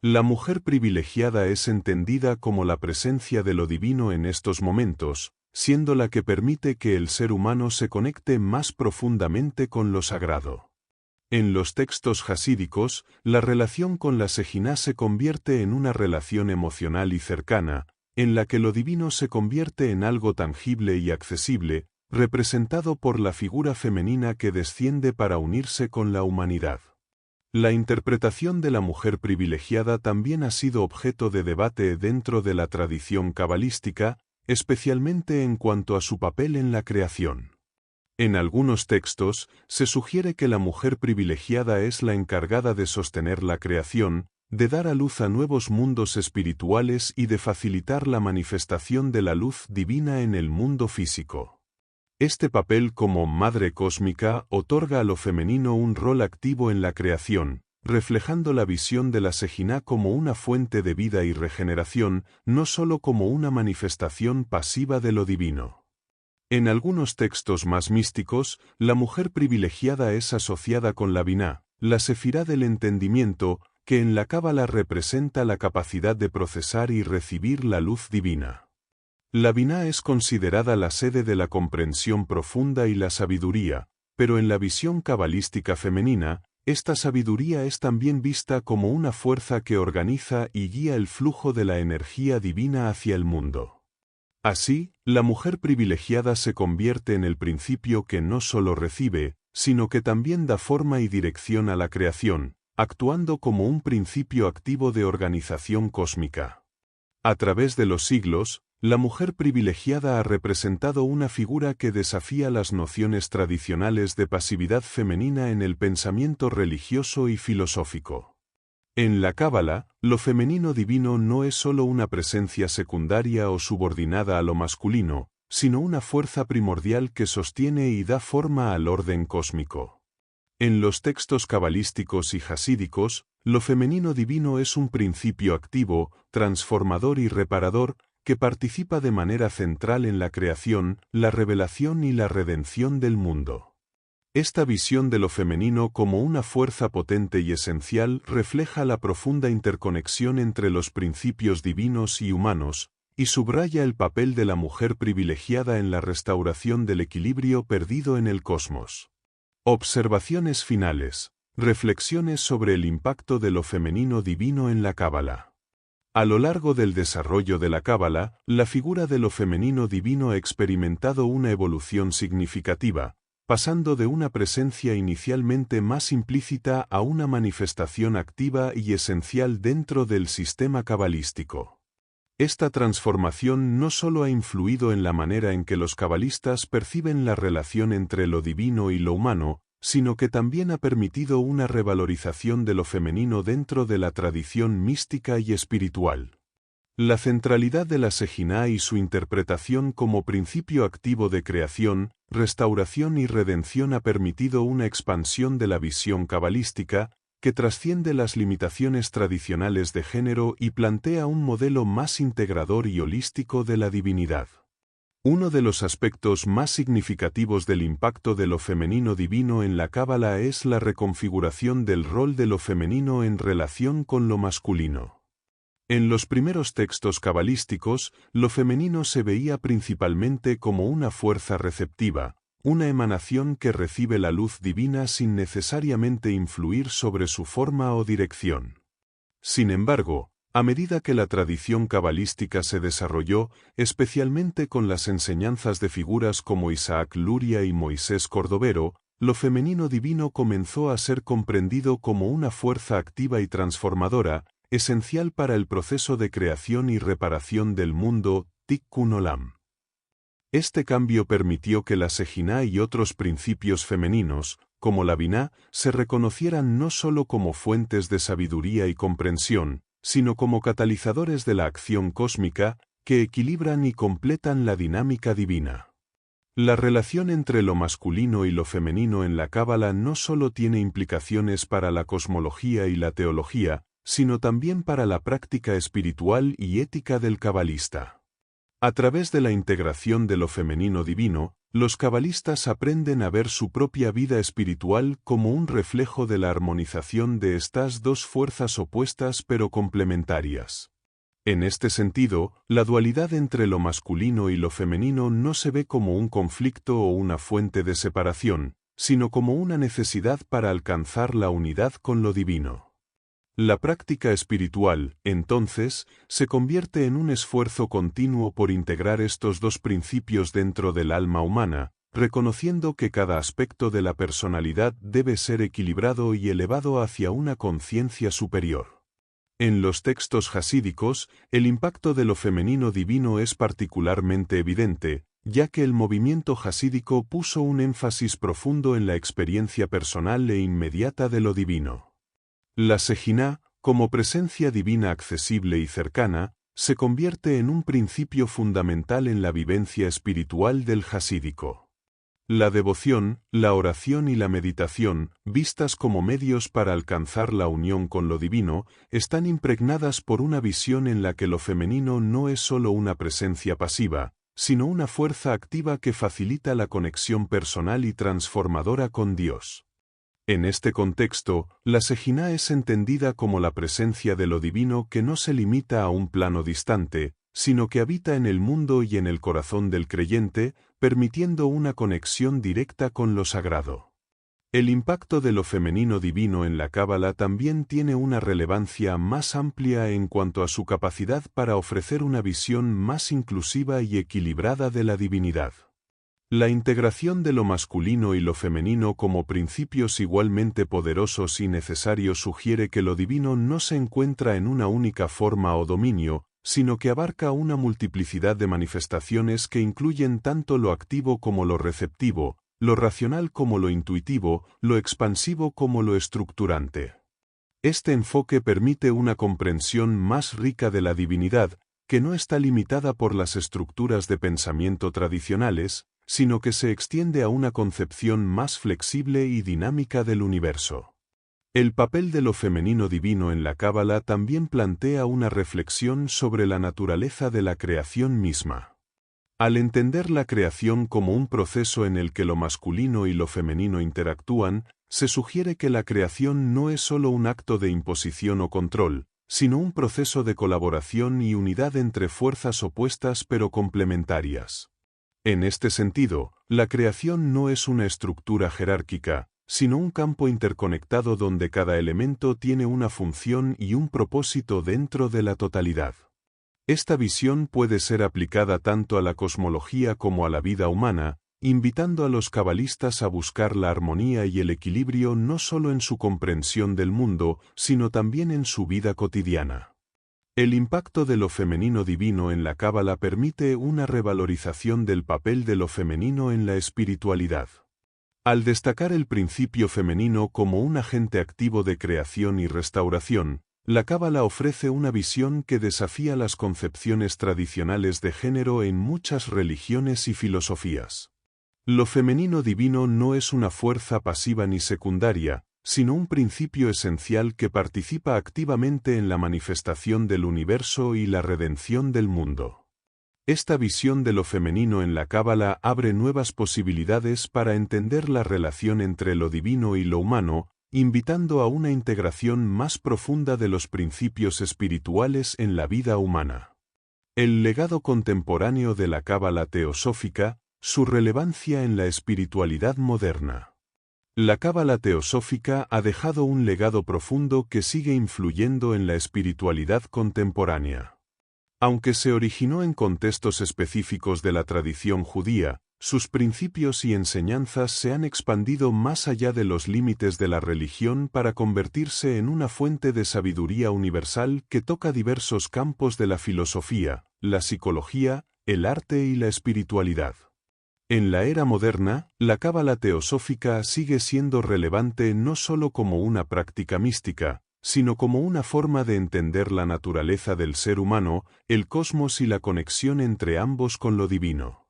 La mujer privilegiada es entendida como la presencia de lo divino en estos momentos, siendo la que permite que el ser humano se conecte más profundamente con lo sagrado. En los textos jasídicos, la relación con la Shejinah se convierte en una relación emocional y cercana, en la que lo divino se convierte en algo tangible y accesible, representado por la figura femenina que desciende para unirse con la humanidad. La interpretación de la mujer privilegiada también ha sido objeto de debate dentro de la tradición cabalística, especialmente en cuanto a su papel en la creación. En algunos textos, se sugiere que la mujer privilegiada es la encargada de sostener la creación, de dar a luz a nuevos mundos espirituales y de facilitar la manifestación de la luz divina en el mundo físico. Este papel como madre cósmica otorga a lo femenino un rol activo en la creación, reflejando la visión de la Shejinah como una fuente de vida y regeneración, no solo como una manifestación pasiva de lo divino. En algunos textos más místicos, la mujer privilegiada es asociada con la Binah, la sefirá del entendimiento, que en la Cábala representa la capacidad de procesar y recibir la luz divina. La Binah es considerada la sede de la comprensión profunda y la sabiduría, pero en la visión cabalística femenina, esta sabiduría es también vista como una fuerza que organiza y guía el flujo de la energía divina hacia el mundo. Así, la mujer privilegiada se convierte en el principio que no solo recibe, sino que también da forma y dirección a la creación, actuando como un principio activo de organización cósmica. A través de los siglos, la mujer privilegiada ha representado una figura que desafía las nociones tradicionales de pasividad femenina en el pensamiento religioso y filosófico. En la Cábala, lo femenino divino no es solo una presencia secundaria o subordinada a lo masculino, sino una fuerza primordial que sostiene y da forma al orden cósmico. En los textos cabalísticos y jasídicos, lo femenino divino es un principio activo, transformador y reparador, que participa de manera central en la creación, la revelación y la redención del mundo. Esta visión de lo femenino como una fuerza potente y esencial refleja la profunda interconexión entre los principios divinos y humanos, y subraya el papel de la mujer privilegiada en la restauración del equilibrio perdido en el cosmos. Observaciones finales. Reflexiones sobre el impacto de lo femenino divino en la Cábala. A lo largo del desarrollo de la Cábala, la figura de lo femenino divino ha experimentado una evolución significativa, pasando de una presencia inicialmente más implícita a una manifestación activa y esencial dentro del sistema cabalístico. Esta transformación no solo ha influido en la manera en que los cabalistas perciben la relación entre lo divino y lo humano, sino que también ha permitido una revalorización de lo femenino dentro de la tradición mística y espiritual. La centralidad de la Shejinah y su interpretación como principio activo de creación, restauración y redención ha permitido una expansión de la visión cabalística, que trasciende las limitaciones tradicionales de género y plantea un modelo más integrador y holístico de la divinidad. Uno de los aspectos más significativos del impacto de lo femenino divino en la Cábala es la reconfiguración del rol de lo femenino en relación con lo masculino. En los primeros textos cabalísticos, lo femenino se veía principalmente como una fuerza receptiva, una emanación que recibe la luz divina sin necesariamente influir sobre su forma o dirección. Sin embargo, a medida que la tradición cabalística se desarrolló, especialmente con las enseñanzas de figuras como Isaac Luria y Moisés Cordovero, lo femenino divino comenzó a ser comprendido como una fuerza activa y transformadora, esencial para el proceso de creación y reparación del mundo, Tikkun Olam. Este cambio permitió que la Shejinah y otros principios femeninos, como la Binah, se reconocieran no solo como fuentes de sabiduría y comprensión, sino como catalizadores de la acción cósmica, que equilibran y completan la dinámica divina. La relación entre lo masculino y lo femenino en la Cábala no solo tiene implicaciones para la cosmología y la teología, sino también para la práctica espiritual y ética del cabalista. A través de la integración de lo femenino divino, los cabalistas aprenden a ver su propia vida espiritual como un reflejo de la armonización de estas dos fuerzas opuestas pero complementarias. En este sentido, la dualidad entre lo masculino y lo femenino no se ve como un conflicto o una fuente de separación, sino como una necesidad para alcanzar la unidad con lo divino. La práctica espiritual, entonces, se convierte en un esfuerzo continuo por integrar estos dos principios dentro del alma humana, reconociendo que cada aspecto de la personalidad debe ser equilibrado y elevado hacia una conciencia superior. En los textos jasídicos, el impacto de lo femenino divino es particularmente evidente, ya que el movimiento jasídico puso un énfasis profundo en la experiencia personal e inmediata de lo divino. La Shejinah, como presencia divina accesible y cercana, se convierte en un principio fundamental en la vivencia espiritual del jasídico. La devoción, la oración y la meditación, vistas como medios para alcanzar la unión con lo divino, están impregnadas por una visión en la que lo femenino no es solo una presencia pasiva, sino una fuerza activa que facilita la conexión personal y transformadora con Dios. En este contexto, la Shejinah es entendida como la presencia de lo divino que no se limita a un plano distante, sino que habita en el mundo y en el corazón del creyente, permitiendo una conexión directa con lo sagrado. El impacto de lo femenino divino en la Cábala también tiene una relevancia más amplia en cuanto a su capacidad para ofrecer una visión más inclusiva y equilibrada de la divinidad. La integración de lo masculino y lo femenino como principios igualmente poderosos y necesarios sugiere que lo divino no se encuentra en una única forma o dominio, sino que abarca una multiplicidad de manifestaciones que incluyen tanto lo activo como lo receptivo, lo racional como lo intuitivo, lo expansivo como lo estructurante. Este enfoque permite una comprensión más rica de la divinidad, que no está limitada por las estructuras de pensamiento tradicionales, sino que se extiende a una concepción más flexible y dinámica del universo. El papel de lo femenino divino en la Cábala también plantea una reflexión sobre la naturaleza de la creación misma. Al entender la creación como un proceso en el que lo masculino y lo femenino interactúan, se sugiere que la creación no es solo un acto de imposición o control, sino un proceso de colaboración y unidad entre fuerzas opuestas pero complementarias. En este sentido, la creación no es una estructura jerárquica, sino un campo interconectado donde cada elemento tiene una función y un propósito dentro de la totalidad. Esta visión puede ser aplicada tanto a la cosmología como a la vida humana, invitando a los cabalistas a buscar la armonía y el equilibrio no solo en su comprensión del mundo, sino también en su vida cotidiana. El impacto de lo femenino divino en la Cábala permite una revalorización del papel de lo femenino en la espiritualidad. Al destacar el principio femenino como un agente activo de creación y restauración, la Cábala ofrece una visión que desafía las concepciones tradicionales de género en muchas religiones y filosofías. Lo femenino divino no es una fuerza pasiva ni secundaria, sino un principio esencial que participa activamente en la manifestación del universo y la redención del mundo. Esta visión de lo femenino en la Cábala abre nuevas posibilidades para entender la relación entre lo divino y lo humano, invitando a una integración más profunda de los principios espirituales en la vida humana. El legado contemporáneo de la Cábala teosófica, su relevancia en la espiritualidad moderna. La Cábala teosófica ha dejado un legado profundo que sigue influyendo en la espiritualidad contemporánea. Aunque se originó en contextos específicos de la tradición judía, sus principios y enseñanzas se han expandido más allá de los límites de la religión para convertirse en una fuente de sabiduría universal que toca diversos campos de la filosofía, la psicología, el arte y la espiritualidad. En la era moderna, la Cábala teosófica sigue siendo relevante no solo como una práctica mística, sino como una forma de entender la naturaleza del ser humano, el cosmos y la conexión entre ambos con lo divino.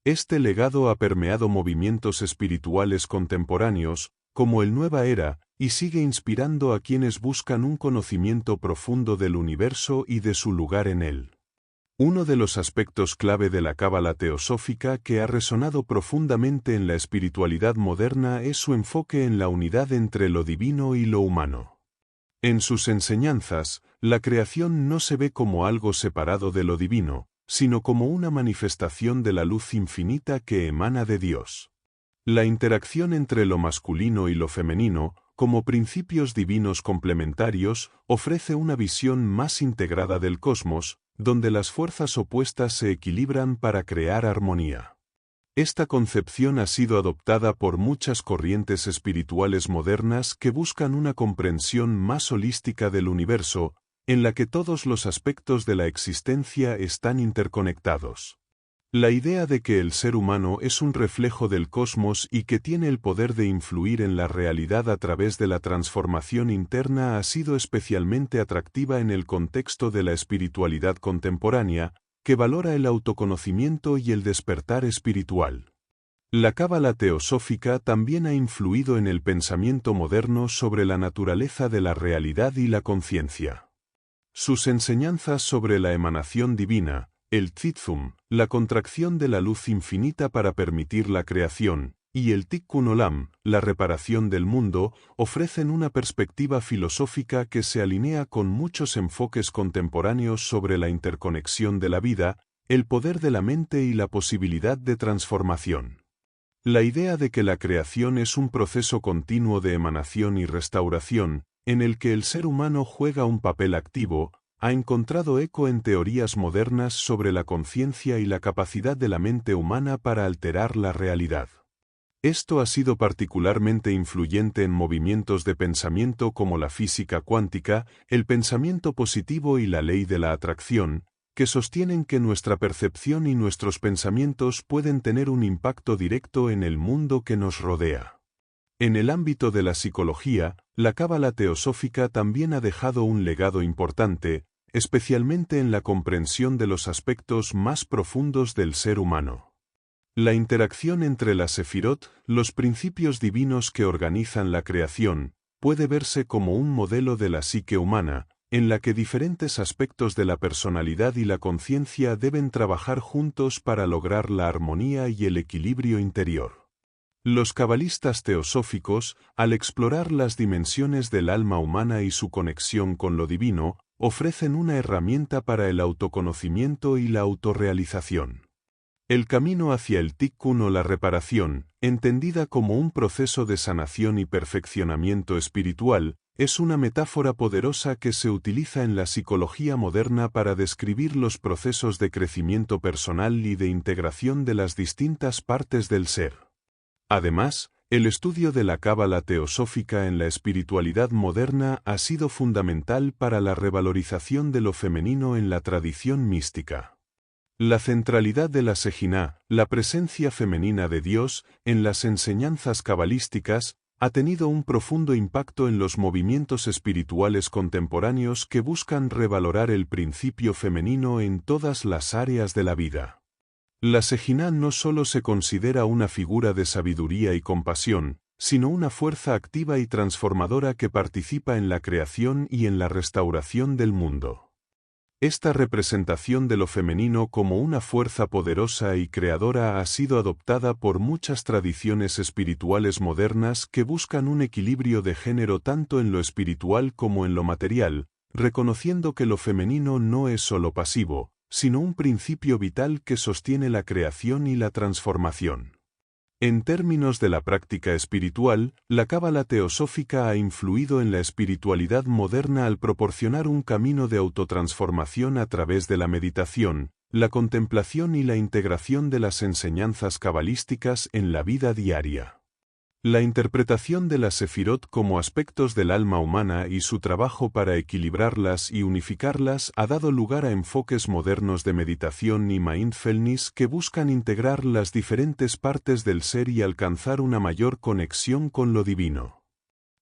Este legado ha permeado movimientos espirituales contemporáneos, como el Nueva Era, y sigue inspirando a quienes buscan un conocimiento profundo del universo y de su lugar en él. Uno de los aspectos clave de la Cábala teosófica que ha resonado profundamente en la espiritualidad moderna es su enfoque en la unidad entre lo divino y lo humano. En sus enseñanzas, la creación no se ve como algo separado de lo divino, sino como una manifestación de la luz infinita que emana de Dios. La interacción entre lo masculino y lo femenino, como principios divinos complementarios, ofrece una visión más integrada del cosmos, donde las fuerzas opuestas se equilibran para crear armonía. Esta concepción ha sido adoptada por muchas corrientes espirituales modernas que buscan una comprensión más holística del universo, en la que todos los aspectos de la existencia están interconectados. La idea de que el ser humano es un reflejo del cosmos y que tiene el poder de influir en la realidad a través de la transformación interna ha sido especialmente atractiva en el contexto de la espiritualidad contemporánea, que valora el autoconocimiento y el despertar espiritual. La Cábala teosófica también ha influido en el pensamiento moderno sobre la naturaleza de la realidad y la conciencia. Sus enseñanzas sobre la emanación divina, el Tzimtzum, la contracción de la luz infinita para permitir la creación, y el Tikkun Olam, la reparación del mundo, ofrecen una perspectiva filosófica que se alinea con muchos enfoques contemporáneos sobre la interconexión de la vida, el poder de la mente y la posibilidad de transformación. La idea de que la creación es un proceso continuo de emanación y restauración, en el que el ser humano juega un papel activo, ha encontrado eco en teorías modernas sobre la conciencia y la capacidad de la mente humana para alterar la realidad. Esto ha sido particularmente influyente en movimientos de pensamiento como la física cuántica, el pensamiento positivo y la ley de la atracción, que sostienen que nuestra percepción y nuestros pensamientos pueden tener un impacto directo en el mundo que nos rodea. En el ámbito de la psicología, la Cábala teosófica también ha dejado un legado importante, especialmente en la comprensión de los aspectos más profundos del ser humano. La interacción entre la Sefirot, los principios divinos que organizan la creación, puede verse como un modelo de la psique humana, en la que diferentes aspectos de la personalidad y la conciencia deben trabajar juntos para lograr la armonía y el equilibrio interior. Los cabalistas teosóficos, al explorar las dimensiones del alma humana y su conexión con lo divino, ofrecen una herramienta para el autoconocimiento y la autorrealización. El camino hacia el tikkun o la reparación, entendida como un proceso de sanación y perfeccionamiento espiritual, es una metáfora poderosa que se utiliza en la psicología moderna para describir los procesos de crecimiento personal y de integración de las distintas partes del ser. Además, el estudio de la cábala teosófica en la espiritualidad moderna ha sido fundamental para la revalorización de lo femenino en la tradición mística. La centralidad de la Sejina, la presencia femenina de Dios, en las enseñanzas cabalísticas, ha tenido un profundo impacto en los movimientos espirituales contemporáneos que buscan revalorar el principio femenino en todas las áreas de la vida. La Sejina no solo se considera una figura de sabiduría y compasión, sino una fuerza activa y transformadora que participa en la creación y en la restauración del mundo. Esta representación de lo femenino como una fuerza poderosa y creadora ha sido adoptada por muchas tradiciones espirituales modernas que buscan un equilibrio de género tanto en lo espiritual como en lo material, reconociendo que lo femenino no es solo pasivo, sino un principio vital que sostiene la creación y la transformación. En términos de la práctica espiritual, la cábala teosófica ha influido en la espiritualidad moderna al proporcionar un camino de autotransformación a través de la meditación, la contemplación y la integración de las enseñanzas cabalísticas en la vida diaria. La interpretación de las sefirot como aspectos del alma humana y su trabajo para equilibrarlas y unificarlas ha dado lugar a enfoques modernos de meditación y mindfulness que buscan integrar las diferentes partes del ser y alcanzar una mayor conexión con lo divino.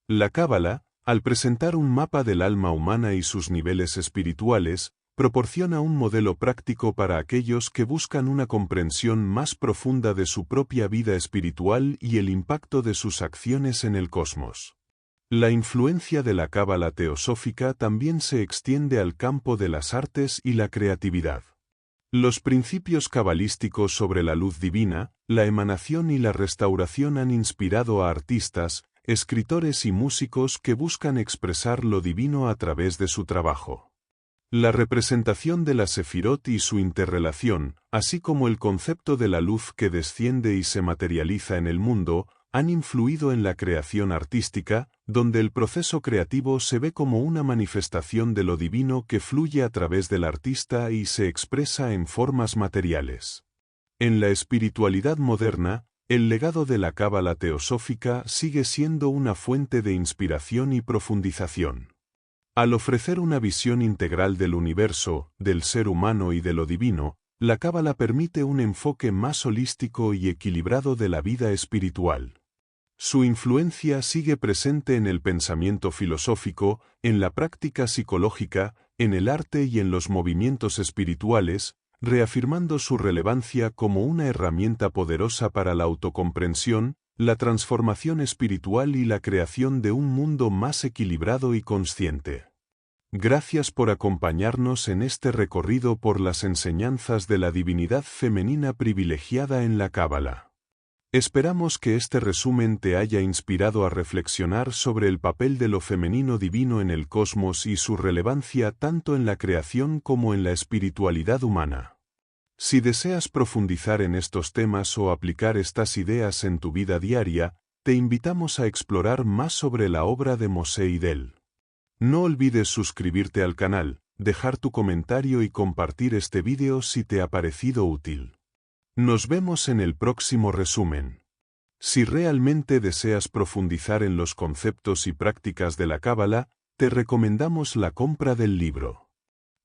La cábala, al presentar un mapa del alma humana y sus niveles espirituales, proporciona un modelo práctico para aquellos que buscan una comprensión más profunda de su propia vida espiritual y el impacto de sus acciones en el cosmos. La influencia de la cábala teosófica también se extiende al campo de las artes y la creatividad. Los principios cabalísticos sobre la luz divina, la emanación y la restauración han inspirado a artistas, escritores y músicos que buscan expresar lo divino a través de su trabajo. La representación de la sefirot y su interrelación, así como el concepto de la luz que desciende y se materializa en el mundo, han influido en la creación artística, donde el proceso creativo se ve como una manifestación de lo divino que fluye a través del artista y se expresa en formas materiales. En la espiritualidad moderna, el legado de la cábala teosófica sigue siendo una fuente de inspiración y profundización. Al ofrecer una visión integral del universo, del ser humano y de lo divino, la cábala permite un enfoque más holístico y equilibrado de la vida espiritual. Su influencia sigue presente en el pensamiento filosófico, en la práctica psicológica, en el arte y en los movimientos espirituales, reafirmando su relevancia como una herramienta poderosa para la autocomprensión, la transformación espiritual y la creación de un mundo más equilibrado y consciente. Gracias por acompañarnos en este recorrido por las enseñanzas de la divinidad femenina privilegiada en la cábala. Esperamos que este resumen te haya inspirado a reflexionar sobre el papel de lo femenino divino en el cosmos y su relevancia tanto en la creación como en la espiritualidad humana. Si deseas profundizar en estos temas o aplicar estas ideas en tu vida diaria, te invitamos a explorar más sobre la obra de Moshe Idel. No olvides suscribirte al canal, dejar tu comentario y compartir este vídeo si te ha parecido útil. Nos vemos en el próximo resumen. Si realmente deseas profundizar en los conceptos y prácticas de la cábala, te recomendamos la compra del libro.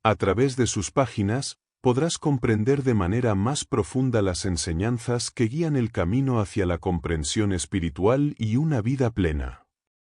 A través de sus páginas, podrás comprender de manera más profunda las enseñanzas que guían el camino hacia la comprensión espiritual y una vida plena.